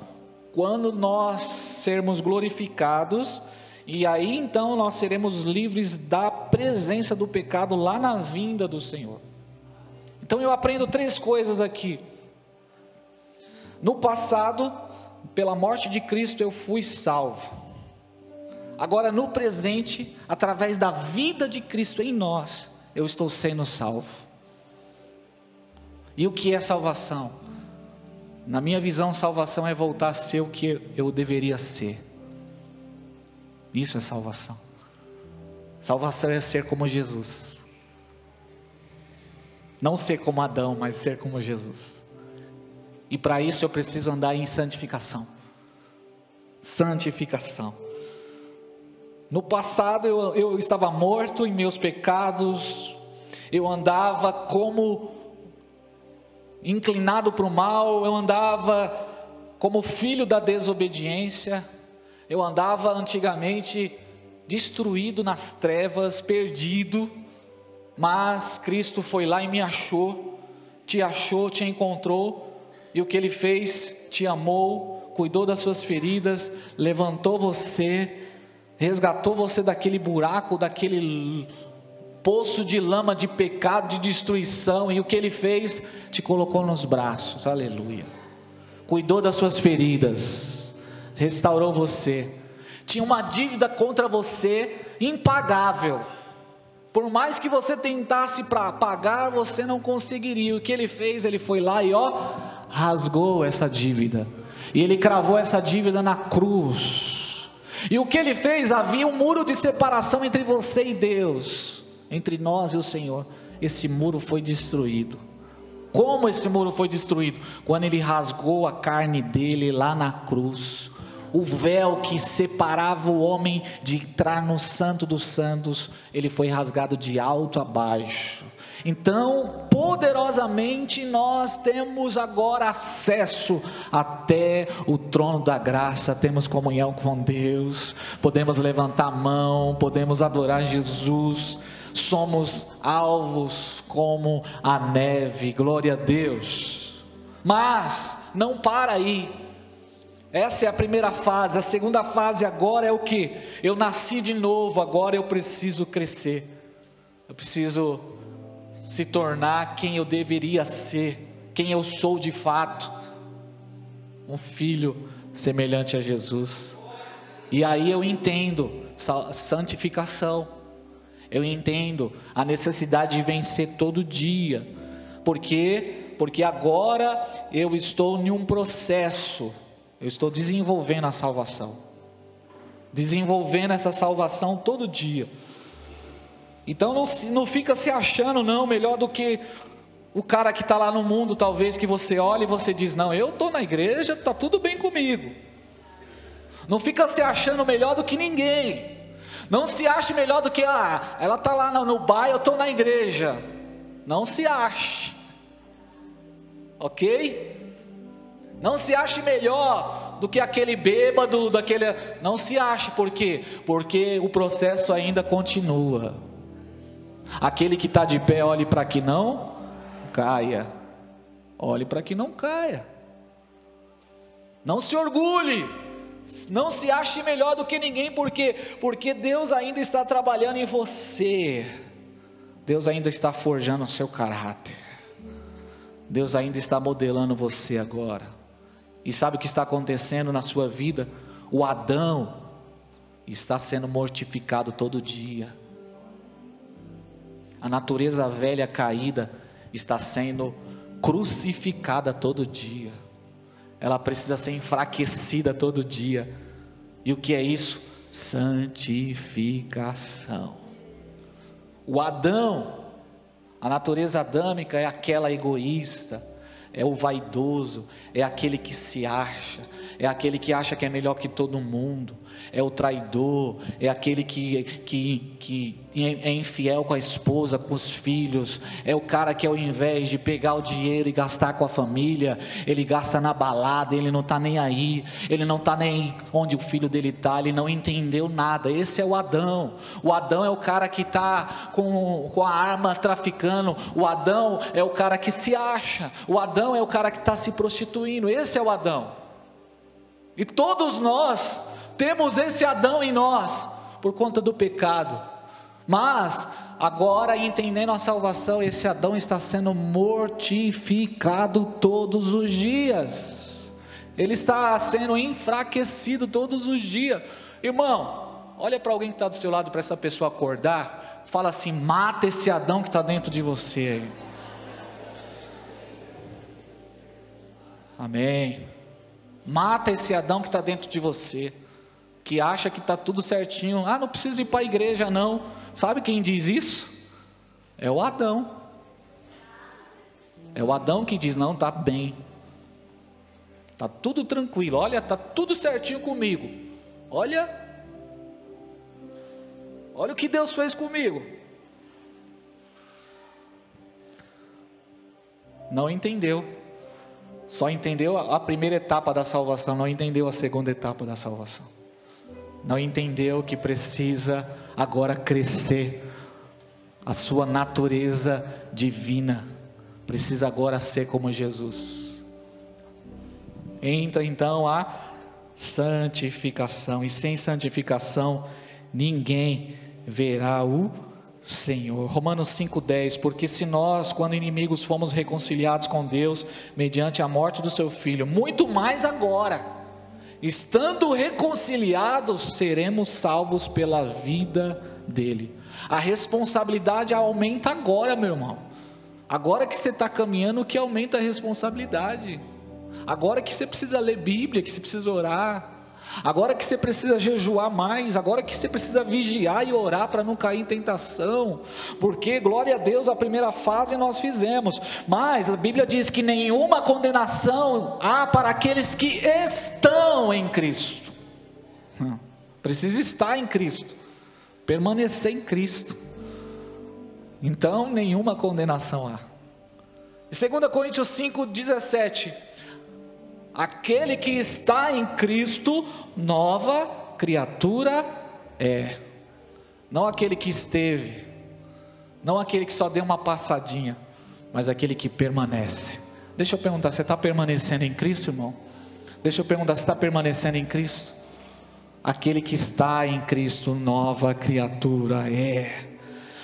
quando nós sermos glorificados. E aí então nós seremos livres da presença do pecado lá na vinda do Senhor. Então eu aprendo 3 coisas aqui. No passado, pela morte de Cristo eu fui salvo. Agora no presente, através da vida de Cristo em nós, eu estou sendo salvo. E o que é salvação? Na minha visão, salvação é voltar a ser o que eu deveria ser. Isso é salvação. Salvação é ser como Jesus. Não ser como Adão, mas ser como Jesus. E para isso eu preciso andar em santificação. Santificação. No passado eu estava morto em meus pecados. Eu andava como inclinado para o mal. Eu andava como filho da desobediência. Eu andava antigamente destruído nas trevas, perdido, mas Cristo foi lá e me achou, te encontrou, e o que Ele fez? Te amou, cuidou das suas feridas, levantou você, resgatou você daquele buraco, daquele poço de lama, de pecado, de destruição, e o que Ele fez? Te colocou nos braços, aleluia, cuidou das suas feridas, restaurou você. Tinha uma dívida contra você impagável. Por mais que você tentasse para pagar, você não conseguiria. O que Ele fez? Ele foi lá e rasgou essa dívida. E Ele cravou essa dívida na cruz. E o que Ele fez? Havia um muro de separação entre você e Deus, entre nós e o Senhor. Esse muro foi destruído. Como esse muro foi destruído? Quando Ele rasgou a carne dele lá na cruz. O véu que separava o homem de entrar no Santo dos Santos, ele foi rasgado de alto a baixo. Então, poderosamente, nós temos agora acesso até o trono da graça, temos comunhão com Deus, podemos levantar a mão, podemos adorar Jesus, somos alvos como a neve, glória a Deus. Mas, não para aí. Essa é a primeira fase. A segunda fase agora é o que? Eu nasci de novo, agora eu preciso crescer. Eu preciso se tornar quem eu deveria ser, quem eu sou de fato. Um filho semelhante a Jesus. E aí eu entendo santificação. Eu entendo a necessidade de vencer todo dia. Por quê? Porque agora eu estou em um processo. Eu estou desenvolvendo a salvação, desenvolvendo essa salvação todo dia. Então não fica se achando não melhor do que o cara que está lá no mundo, talvez, que você olha e você diz, não, eu estou na igreja, está tudo bem comigo. Não fica se achando melhor do que ninguém. Não se ache melhor do que, ela está lá no bairro, eu estou na igreja. Não se ache. ok? Não se ache melhor do que aquele bêbado, não se ache, por quê? Porque o processo ainda continua. Aquele que está de pé, olhe para que não caia, olhe para que não caia. Não se orgulhe, não se ache melhor do que ninguém, porque Deus ainda está trabalhando em você, Deus ainda está forjando o seu caráter, Deus ainda está modelando você agora. E sabe o que está acontecendo na sua vida? O Adão está sendo mortificado todo dia, a natureza velha caída está sendo crucificada todo dia, ela precisa ser enfraquecida todo dia. E o que é isso? Santificação. O Adão, a natureza adâmica é aquela egoísta, é o vaidoso, é aquele que se acha, é aquele que acha que é melhor que todo mundo, é o traidor, é aquele que é infiel com a esposa, com os filhos, é o cara que ao invés de pegar o dinheiro e gastar com a família, ele gasta na balada, ele não está nem aí, ele não está nem onde o filho dele está, ele não entendeu nada. Esse é o Adão. O Adão é o cara que está com a arma traficando, o Adão é o cara que se acha, o Adão é o cara que está se prostituindo. Esse é o Adão. E todos nós temos esse Adão em nós, por conta do pecado. Mas, agora entendendo a salvação, esse Adão está sendo mortificado todos os dias. Ele está sendo enfraquecido todos os dias. Irmão, olha para alguém que está do seu lado, para essa pessoa acordar. Fala assim: mata esse Adão que está dentro de você. Amém. Mata esse Adão que está dentro de você, que acha que está tudo certinho. Não precisa ir para a igreja não. Sabe quem diz isso? É o Adão. É o Adão que diz: não, está bem, está tudo tranquilo, olha, está tudo certinho comigo, olha o que Deus fez comigo. Não entendeu, só entendeu a primeira etapa da salvação, não entendeu a segunda etapa da salvação, não entendeu que precisa agora crescer, a sua natureza divina precisa agora ser como Jesus. Entra então a santificação, e sem santificação ninguém verá o Senhor. Romanos 5,10: porque se nós, quando inimigos, fomos reconciliados com Deus mediante a morte do seu Filho, muito mais agora, estando reconciliados, seremos salvos pela vida dele. A responsabilidade aumenta agora, meu irmão. Agora que você está caminhando, que aumenta a responsabilidade. Agora que você precisa ler Bíblia, que você precisa orar. Agora que você precisa jejuar mais, agora que você precisa vigiar e orar para não cair em tentação, porque glória a Deus, a primeira fase nós fizemos, mas a Bíblia diz que nenhuma condenação há para aqueles que estão em Cristo. Precisa estar em Cristo, permanecer em Cristo, então nenhuma condenação há. E 2 Coríntios 5,17: aquele que está em Cristo, nova criatura é. Não aquele que esteve, não aquele que só deu uma passadinha, mas aquele que permanece. Deixa eu perguntar, você está permanecendo em Cristo, irmão? Deixa eu perguntar, você está permanecendo em Cristo? Aquele que está em Cristo, nova criatura é.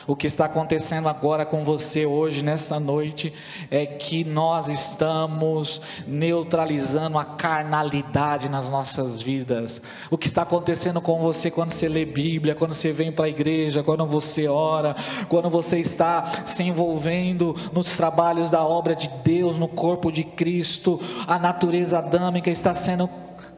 O que está acontecendo agora com você hoje, nessa noite, é que nós estamos neutralizando a carnalidade nas nossas vidas. O que está acontecendo com você quando você lê Bíblia, quando você vem para a igreja, quando você ora, quando você está se envolvendo nos trabalhos da obra de Deus, no corpo de Cristo, a natureza adâmica está sendo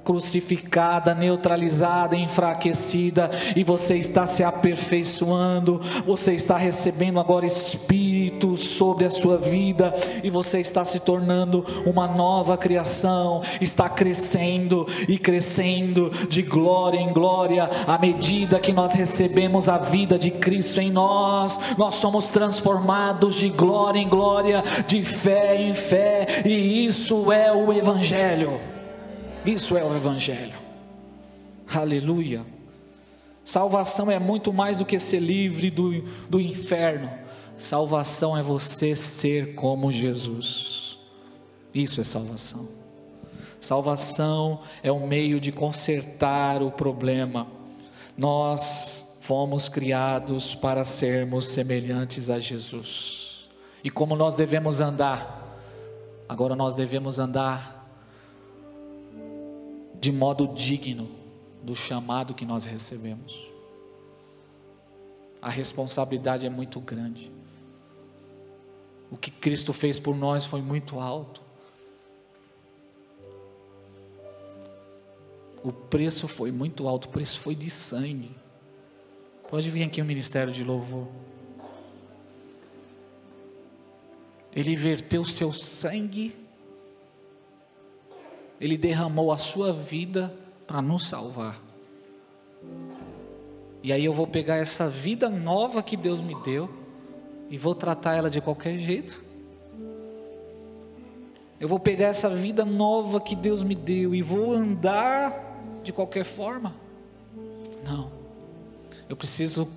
crucificada, neutralizada, enfraquecida, e você está se aperfeiçoando, você está recebendo agora Espírito Espírito sobre a sua vida, e você está se tornando uma nova criação, está crescendo e crescendo de glória em glória, à medida que nós recebemos a vida de Cristo em nós. Nós somos transformados de glória em glória, de fé em fé, e isso é o Evangelho. Isso é o Evangelho. Aleluia. Salvação é muito mais do que ser livre do inferno. Salvação é você ser como Jesus. Isso é salvação. Salvação é um meio de consertar o problema. Nós fomos criados para sermos semelhantes a Jesus. E como nós devemos andar? Agora nós devemos andar de modo digno do chamado que nós recebemos. A responsabilidade é muito grande. O que Cristo fez por nós foi muito alto. O preço foi muito alto, o preço foi de sangue. Pode vir aqui o ministério de louvor. Ele verteu o seu sangue, Ele derramou a sua vida para nos salvar. E aí eu vou pegar essa vida nova que Deus me deu e vou tratar ela de qualquer jeito? Eu vou pegar essa vida nova que Deus me deu e vou andar de qualquer forma? Não. Eu preciso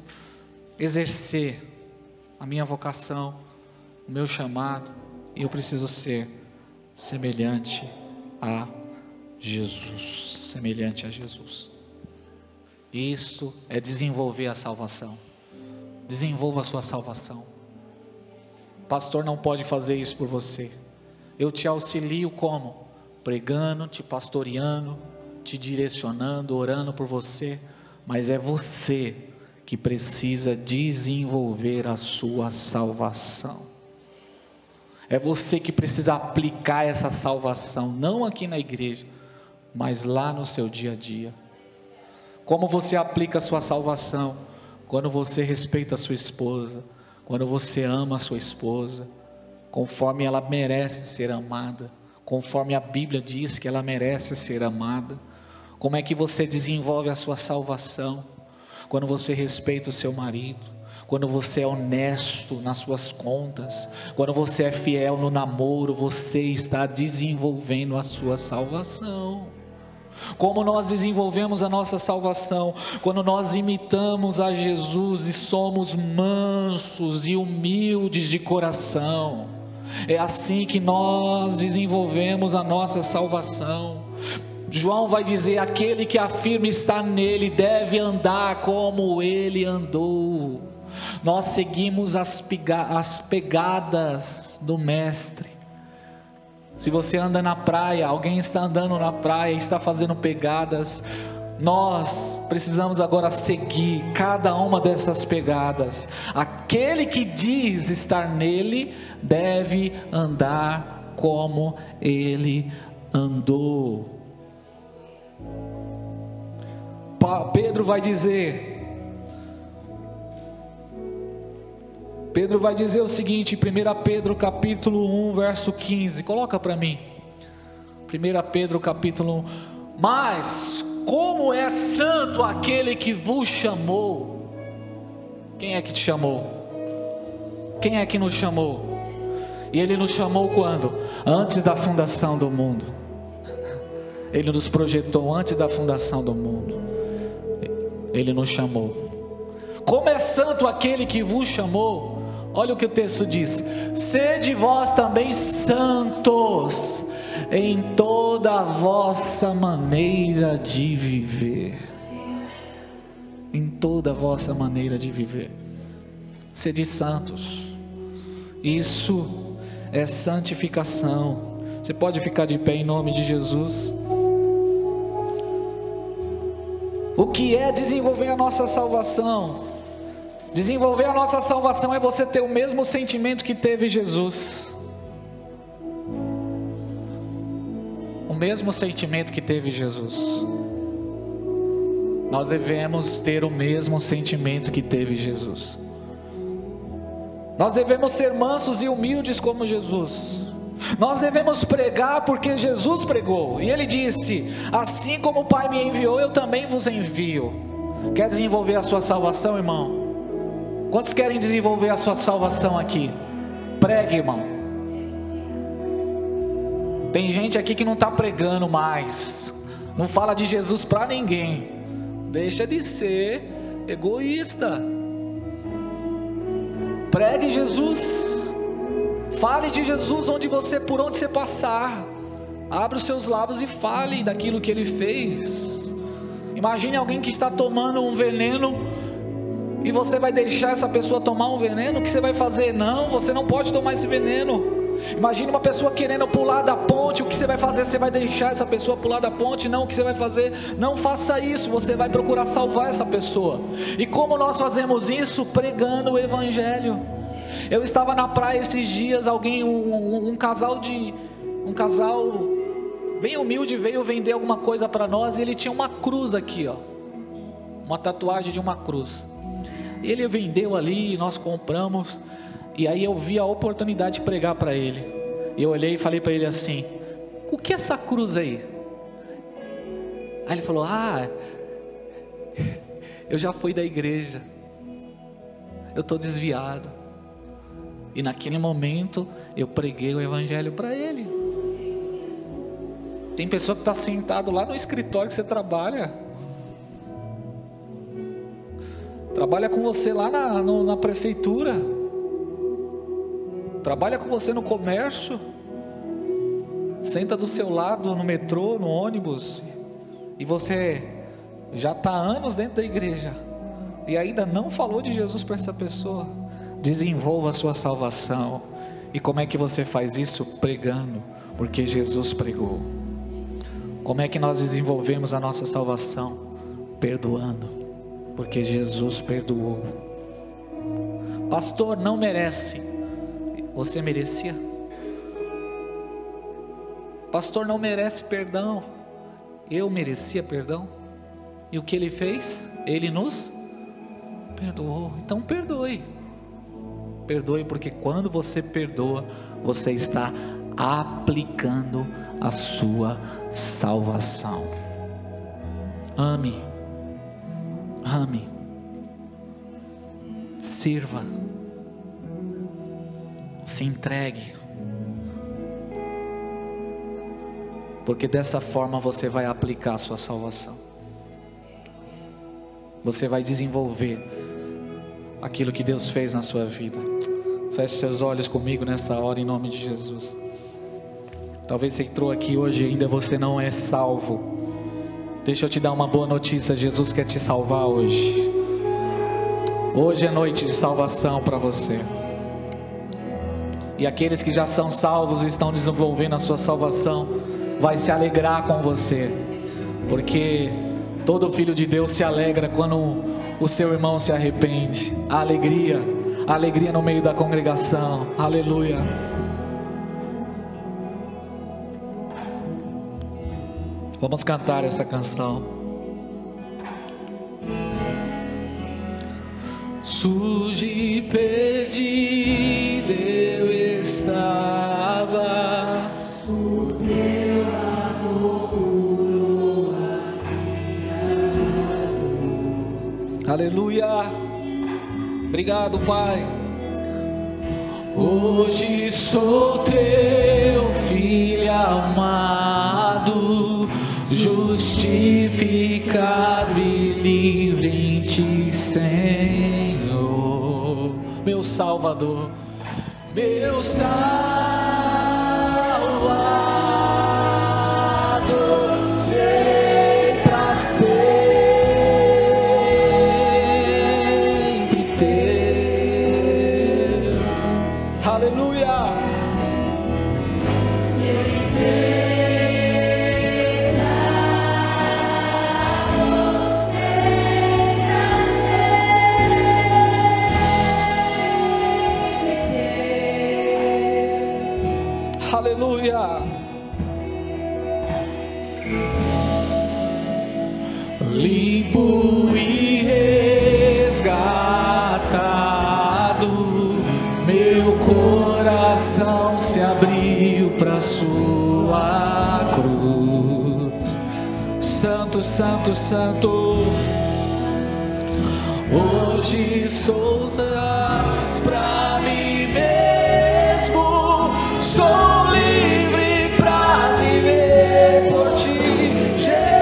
exercer a minha vocação, o meu chamado, e eu preciso ser semelhante a Jesus. Semelhante a Jesus. Isto é desenvolver a salvação. Desenvolva a sua salvação. O pastor não pode fazer isso por você. Eu te auxilio como? Pregando, te pastoreando, te direcionando, orando por você. Mas é você que precisa desenvolver a sua salvação. É você que precisa aplicar essa salvação, não aqui na igreja, mas lá no seu dia a dia. Como você aplica a sua salvação? Quando você respeita a sua esposa, quando você ama a sua esposa, conforme ela merece ser amada, conforme a Bíblia diz que ela merece ser amada. Como é que você desenvolve a sua salvação? Quando você respeita o seu marido, quando você é honesto nas suas contas, quando você é fiel no namoro, você está desenvolvendo a sua salvação. Como nós desenvolvemos a nossa salvação? Quando nós imitamos a Jesus e somos mansos e humildes de coração. É assim que nós desenvolvemos a nossa salvação. João vai dizer: aquele que afirma estar nele deve andar como ele andou. Nós seguimos as pegadas do Mestre. Se você anda na praia, alguém está andando na praia, está fazendo pegadas, nós precisamos agora seguir cada uma dessas pegadas. Aquele que diz estar nele deve andar como ele andou. Pedro vai dizer o seguinte, 1 Pedro capítulo 1, verso 15, coloca para mim, 1 Pedro capítulo 1, mas como é santo aquele que vos chamou. Quem é que te chamou? Quem é que nos chamou? E Ele nos chamou quando? Antes da fundação do mundo. Ele nos projetou antes da fundação do mundo. Ele nos chamou. Como é santo aquele que vos chamou. Olha o que o texto diz: sede vós também santos em toda a vossa maneira de viver. Em toda a vossa maneira de viver. Sede santos. Isso é santificação. Você pode ficar de pé em nome de Jesus. O que é desenvolver a nossa salvação? Desenvolver a nossa salvação é você ter o mesmo sentimento que teve Jesus. O mesmo sentimento que teve Jesus. Nós devemos ter o mesmo sentimento que teve Jesus. Nós devemos ser mansos e humildes como Jesus. Nós devemos pregar porque Jesus pregou. E Ele disse: assim como o Pai me enviou, eu também vos envio. Quer desenvolver a sua salvação, irmão? Quantos querem desenvolver a sua salvação aqui? Pregue, irmão. Tem gente aqui que não está pregando mais, não fala de Jesus para ninguém. Deixa de ser egoísta. Pregue Jesus, fale de Jesus por onde você passar. Abra os seus lábios e fale daquilo que Ele fez. Imagine alguém que está tomando um veneno e você vai deixar essa pessoa tomar um veneno. O que você vai fazer? Não, você não pode tomar esse veneno. Imagine uma pessoa querendo pular da ponte. O que você vai fazer? Você vai deixar essa pessoa pular da ponte? Não, o que você vai fazer? Não faça isso. Você vai procurar salvar essa pessoa. E como nós fazemos isso? Pregando o Evangelho. Eu estava na praia esses dias. Um casal bem humilde veio vender alguma coisa para nós. E ele tinha uma cruz aqui, ó, uma tatuagem de uma cruz. Ele vendeu ali, nós compramos. E aí eu vi a oportunidade de pregar para ele. E eu olhei e falei para ele assim: o que é essa cruz aí? Aí ele falou: eu já fui da igreja, eu estou desviado. E naquele momento eu preguei o Evangelho para ele. Tem pessoa que está sentado lá no escritório que você trabalha com você lá na prefeitura, trabalha com você no comércio, senta do seu lado no metrô, no ônibus, e você já está há anos dentro da igreja e ainda não falou de Jesus para essa pessoa. Desenvolva a sua salvação. E como é que você faz isso? Pregando, porque Jesus pregou. Como é que nós desenvolvemos a nossa salvação? Perdoando, porque Jesus perdoou. Pastor, não merece. Você merecia? Pastor, não merece perdão. Eu merecia perdão. E o que Ele fez? Ele nos perdoou. Então perdoe. Perdoe, porque quando você perdoa, você está aplicando a sua salvação. Ame. Ame. Sirva. Se entregue, porque dessa forma você vai aplicar a sua salvação. Você vai desenvolver aquilo que Deus fez na sua vida. Feche seus olhos comigo nessa hora, em nome de Jesus. Talvez você entrou aqui hoje e ainda você não é salvo. Deixa eu te dar uma boa notícia: Jesus quer te salvar hoje. Hoje é noite de salvação para você. E aqueles que já são salvos e estão desenvolvendo a sua salvação, vai se alegrar com você, porque todo filho de Deus se alegra quando o seu irmão se arrepende. A alegria no meio da congregação. Aleluia. Vamos cantar essa canção. Sujo e perdido eu estava, o teu amor curou a minha dor. Aleluia. Obrigado, Pai. Hoje sou teu filho amado, justificado e livre em ti, Senhor, meu Salvador, meu Salvador, sei pra sempre teu. Aleluia. santo, santo. Hoje sou das pra mim mesmo, sou livre pra viver por ti, Jesus,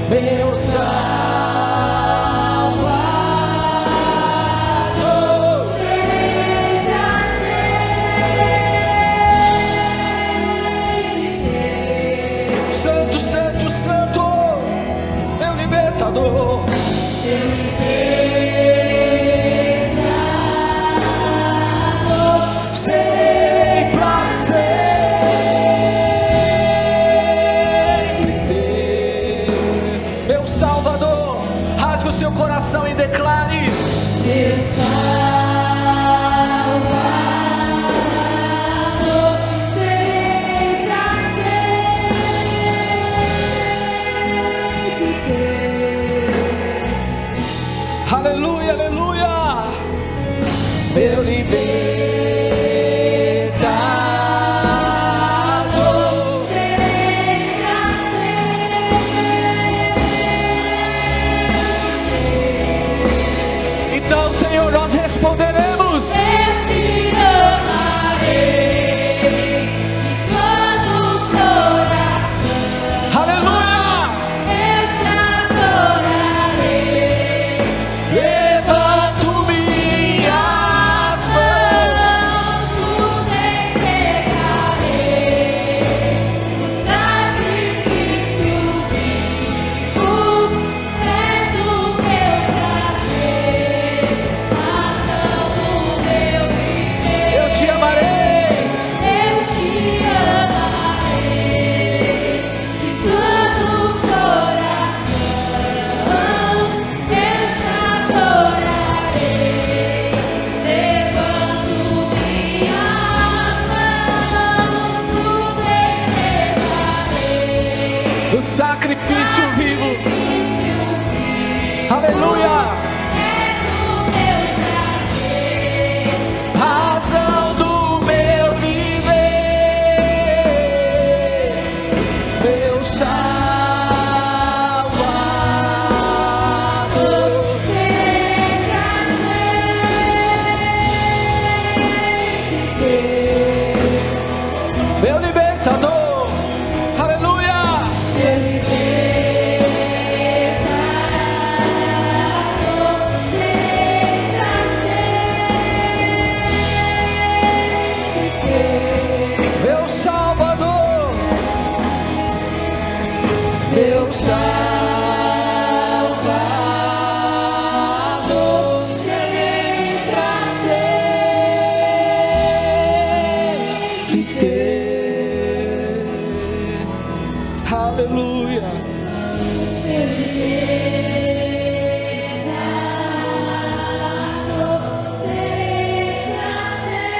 meu Salvador, serei pra sempre. Santo, santo, santo, meu libertador. Serei pra sempre teu. Meu Salvador, rasgue o seu coração e declare: meu Salvador, serei pra sempre teu. Aleluia, aleluia. Meu libertador, serei pra sempre. Então, Senhor, nós responderemos: eu te amarei de todo o coração. Aleluia! Eu te adorarei. Levanto minhas mãos, tudo entregarei. O sacrifício vivo és o meu prazer, razão do meu viver. Eu te amarei. Eu te amarei de todo o coração. Eu te adorarei. Levanto minhas mãos, tudo entregarei. O sacrifício vivo. Aleluia. És o meu prazer, razão do meu viver, meu Salvador, serei pra sempre teu. Meu libertador, aleluia. Meu libertador, serei pra sempre teu. Meu Salvador, meu Salvador, serei pra sempre teu. Aleluia. Meu libertador, serei pra sempre.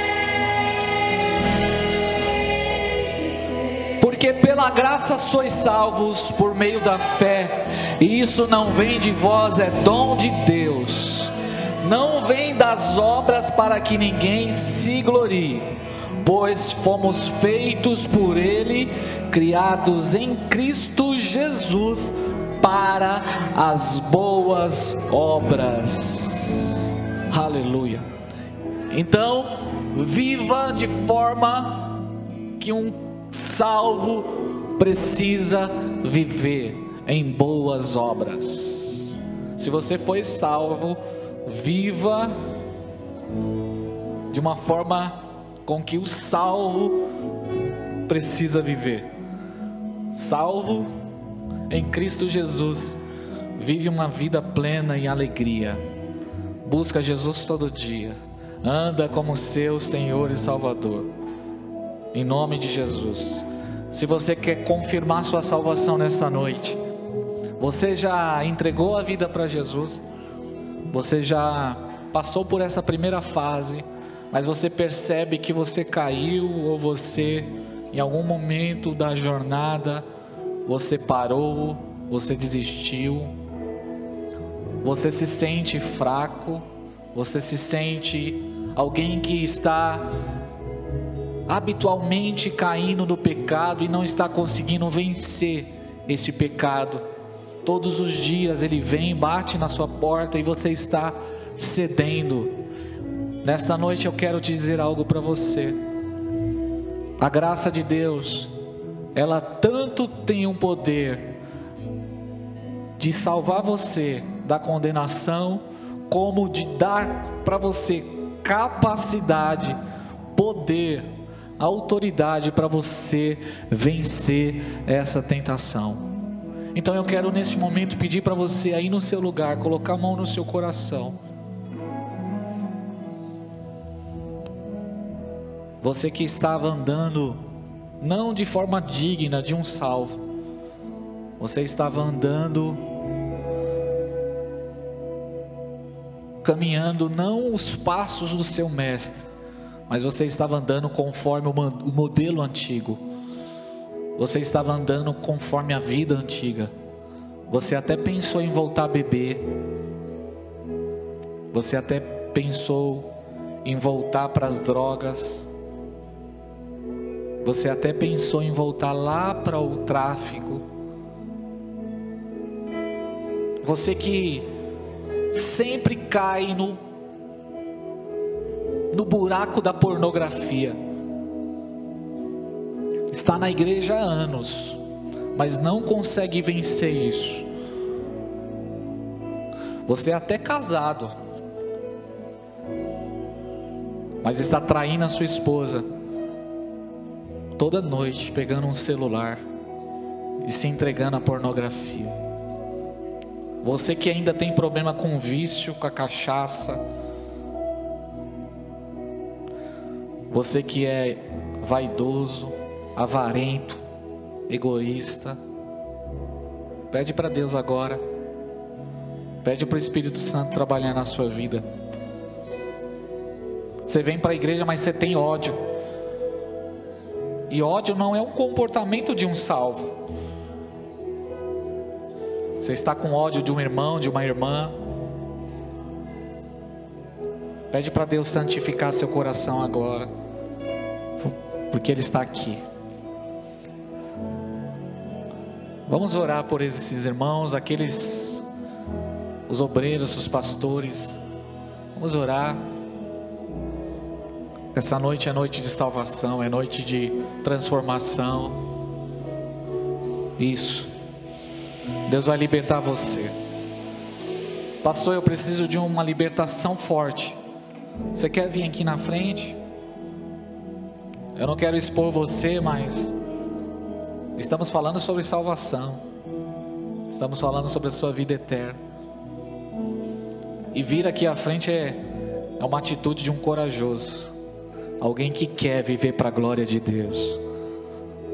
Porque pela graça sois salvos por meio da fé, e isso não vem de vós, é dom de Deus. Não vem das obras para que ninguém se glorie, pois fomos feitos por Ele, criados em Cristo Jesus para as boas obras. Aleluia. Então, viva de forma que um salvo precisa viver, em boas obras. Se você foi salvo, viva de uma forma com que o salvo precisa viver. Salvo em Cristo Jesus, vive uma vida plena em alegria. Busca Jesus todo dia. Anda como seu Senhor e Salvador. Em nome de Jesus. Se você quer confirmar sua salvação nessa noite, você já entregou a vida para Jesus, você já passou por essa primeira fase, mas você percebe que você caiu, ou você, em algum momento da jornada, você parou, você desistiu, você se sente fraco, você se sente alguém que está habitualmente caindo no pecado e não está conseguindo vencer esse pecado. Todos os dias ele vem, bate na sua porta e você está cedendo. Nesta noite eu quero te dizer algo para você. A graça de Deus, ela tanto tem um poder de salvar você da condenação, como de dar para você capacidade, poder, autoridade para você vencer essa tentação. Então eu quero nesse momento pedir para você aí no seu lugar, colocar a mão no seu coração. Você que estava andando não de forma digna de um salvo, você estava andando, caminhando não os passos do seu mestre, mas você estava andando conforme o modelo antigo. Você estava andando conforme a vida antiga. Você até pensou em voltar a beber. Você até pensou em voltar para as drogas. Você até pensou em voltar lá para o tráfico. Você que sempre cai no buraco da pornografia. Está na igreja há anos, mas não consegue vencer isso. Você é até casado, mas está traindo a sua esposa toda noite, pegando um celular e se entregando à pornografia. Você que ainda tem problema com o vício, com a cachaça. Você que é vaidoso, avarento, egoísta. Pede para Deus agora. Pede para o Espírito Santo trabalhar na sua vida. Você vem para a igreja, mas você tem ódio. E ódio não é um comportamento de um salvo. Você está com ódio de um irmão, de uma irmã. Pede para Deus santificar seu coração agora, porque Ele está aqui. Vamos orar por esses irmãos, os obreiros, os pastores. Vamos orar. Essa noite é noite de salvação, é noite de transformação. Isso. Deus vai libertar você. Pastor, eu preciso de uma libertação forte. Você quer vir aqui na frente? Eu não quero expor você, mas estamos falando sobre salvação. Estamos falando sobre a sua vida eterna. E vir aqui à frente é uma atitude de um corajoso. Alguém que quer viver para a glória de Deus.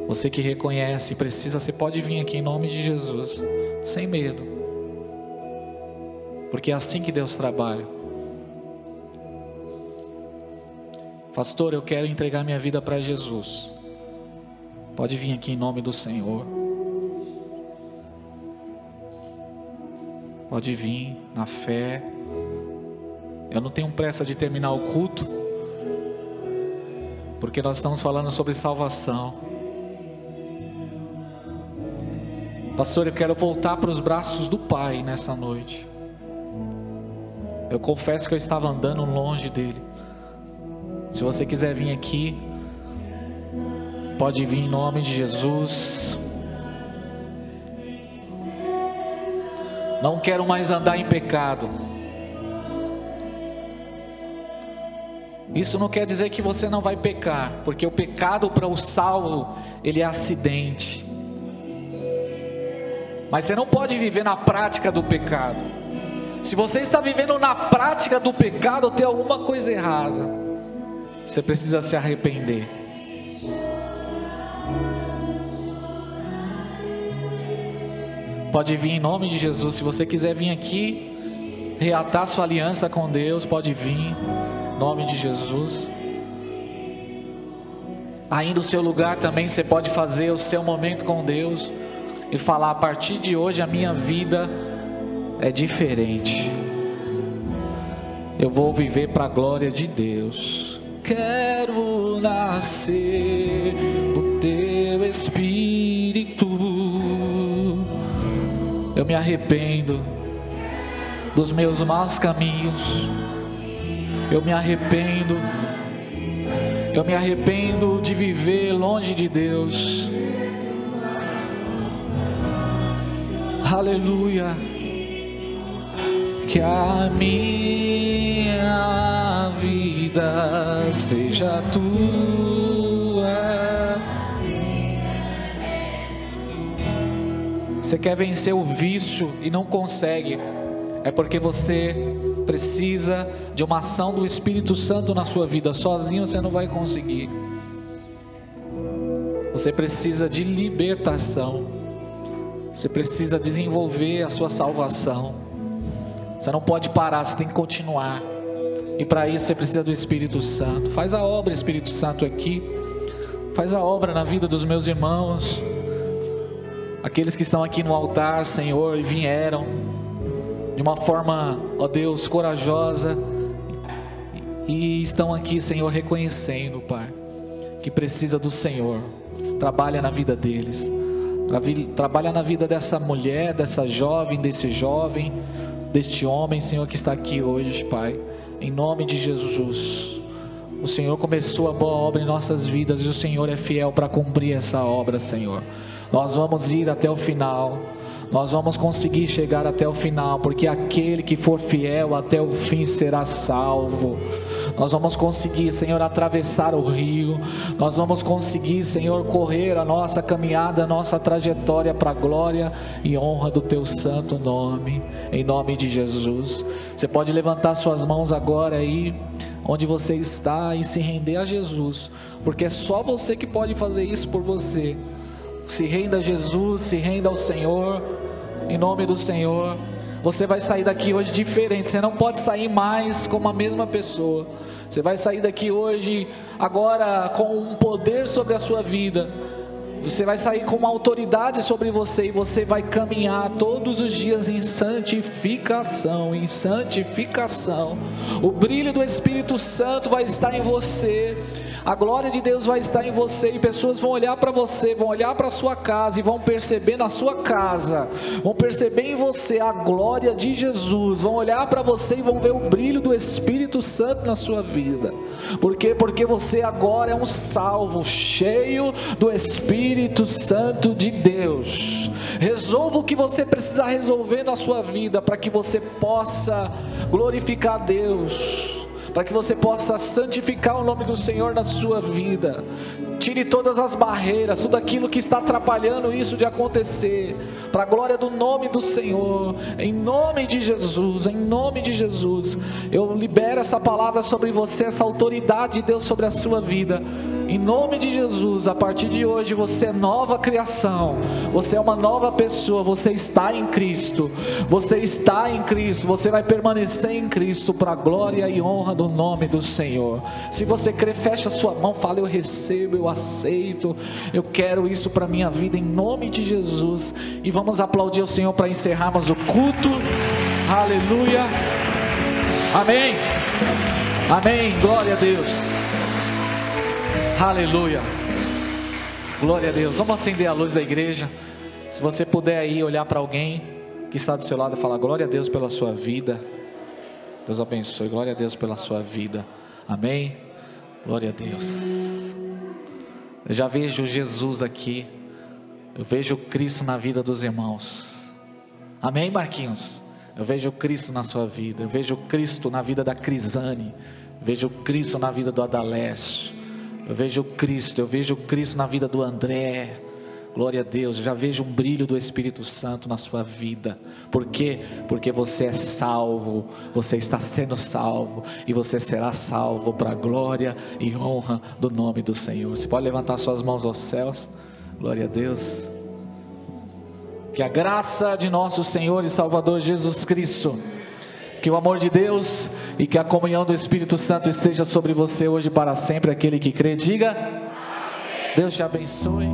Você que reconhece e precisa, você pode vir aqui em nome de Jesus, sem medo. Porque é assim que Deus trabalha. Pastor, eu quero entregar minha vida para Jesus. Pode vir aqui em nome do Senhor. Pode vir na fé. Eu não tenho pressa de terminar o culto, porque nós estamos falando sobre salvação. Pastor, eu quero voltar para os braços do Pai nessa noite. Eu confesso que eu estava andando longe dele. Se você quiser vir aqui, pode vir em nome de Jesus. Não quero mais andar em pecado. Isso não quer dizer que você não vai pecar, porque o pecado para o salvo, ele é acidente. Mas você não pode viver na prática do pecado. Se você está vivendo na prática do pecado, tem alguma coisa errada. Você precisa se arrepender. Pode vir em nome de Jesus. Se você quiser vir aqui, reatar sua aliança com Deus, pode vir. Em nome de Jesus. Aí no seu lugar também você pode fazer o seu momento com Deus e falar: a partir de hoje a minha vida é diferente. Eu vou viver para a glória de Deus. Quero nascer do teu Espírito. Eu me arrependo dos meus maus caminhos. Eu me arrependo de viver longe de Deus. Aleluia. Que a minha vida seja tua. Você quer vencer o vício e não consegue, é porque você precisa de uma ação do Espírito Santo na sua vida. Sozinho você não vai conseguir. Você precisa de libertação. Você precisa desenvolver a sua salvação. Você não pode parar, você tem que continuar. E para isso você precisa do Espírito Santo. Faz a obra, Espírito Santo, aqui. Faz a obra na vida dos meus irmãos. Aqueles que estão aqui no altar, Senhor, e vieram de uma forma, ó Deus, corajosa, e estão aqui, Senhor, reconhecendo, Pai, que precisa do Senhor. Trabalha na vida deles. Trabalha na vida dessa mulher, dessa jovem, desse jovem, deste homem, Senhor, que está aqui hoje, Pai, em nome de Jesus. O Senhor começou a boa obra em nossas vidas e o Senhor é fiel para cumprir essa obra, Senhor. Nós vamos ir até o final, nós vamos conseguir chegar até o final, porque aquele que for fiel até o fim será salvo. Nós vamos conseguir, Senhor, atravessar o rio. Nós vamos conseguir, Senhor, correr a nossa caminhada, a nossa trajetória para a glória e honra do Teu santo nome, em nome de Jesus. Você pode levantar suas mãos agora aí, onde você está, e se render a Jesus, porque é só você que pode fazer isso por você. Se renda a Jesus, se renda ao Senhor, em nome do Senhor. Você vai sair daqui hoje diferente. Você não pode sair mais como a mesma pessoa. Você vai sair daqui hoje, agora, com um poder sobre a sua vida. Você vai sair com uma autoridade sobre você, e você vai caminhar todos os dias em santificação, em santificação. O brilho do Espírito Santo vai estar em você. A glória de Deus vai estar em você, e pessoas vão olhar para você, vão olhar para a sua casa, e vão perceber na sua casa, vão perceber em você a glória de Jesus, vão olhar para você e vão ver o brilho do Espírito Santo na sua vida. Por quê? Porque você agora é um salvo, cheio do Espírito Santo de Deus. Resolva o que você precisa resolver na sua vida, para que você possa glorificar a Deus, para que você possa santificar o nome do Senhor na sua vida. Tire todas as barreiras, tudo aquilo que está atrapalhando isso de acontecer, para a glória do nome do Senhor, em nome de Jesus, em nome de Jesus. Eu libero essa palavra sobre você, essa autoridade de Deus sobre a sua vida, em nome de Jesus. A partir de hoje você é nova criação, você é uma nova pessoa, você está em Cristo, você está em Cristo, você vai permanecer em Cristo, para a glória e honra do nome do Senhor. Se você crê, fecha sua mão, fala: eu recebo, eu aceito, eu quero isso para a minha vida, em nome de Jesus. E vamos aplaudir o Senhor para encerrarmos o culto. Aleluia, amém, amém, glória a Deus, aleluia, glória a Deus. Vamos acender a luz da igreja. Se você puder aí olhar para alguém que está do seu lado e falar: glória a Deus pela sua vida, Deus abençoe, glória a Deus pela sua vida, amém, glória a Deus. Eu já vejo Jesus aqui, eu vejo Cristo na vida dos irmãos, amém, Marquinhos? Eu vejo Cristo na sua vida, eu vejo Cristo na vida da Crisane, vejo Cristo na vida do Adalés, eu vejo Cristo na vida do André. Glória a Deus, eu já vejo um brilho do Espírito Santo na sua vida. Por quê? Porque você é salvo, você está sendo salvo, e você será salvo para a glória e honra do nome do Senhor. Você pode levantar suas mãos aos céus. Glória a Deus. Que a graça de nosso Senhor e Salvador Jesus Cristo, que o amor de Deus e que a comunhão do Espírito Santo esteja sobre você hoje e para sempre. Aquele que crê, diga: Deus te abençoe.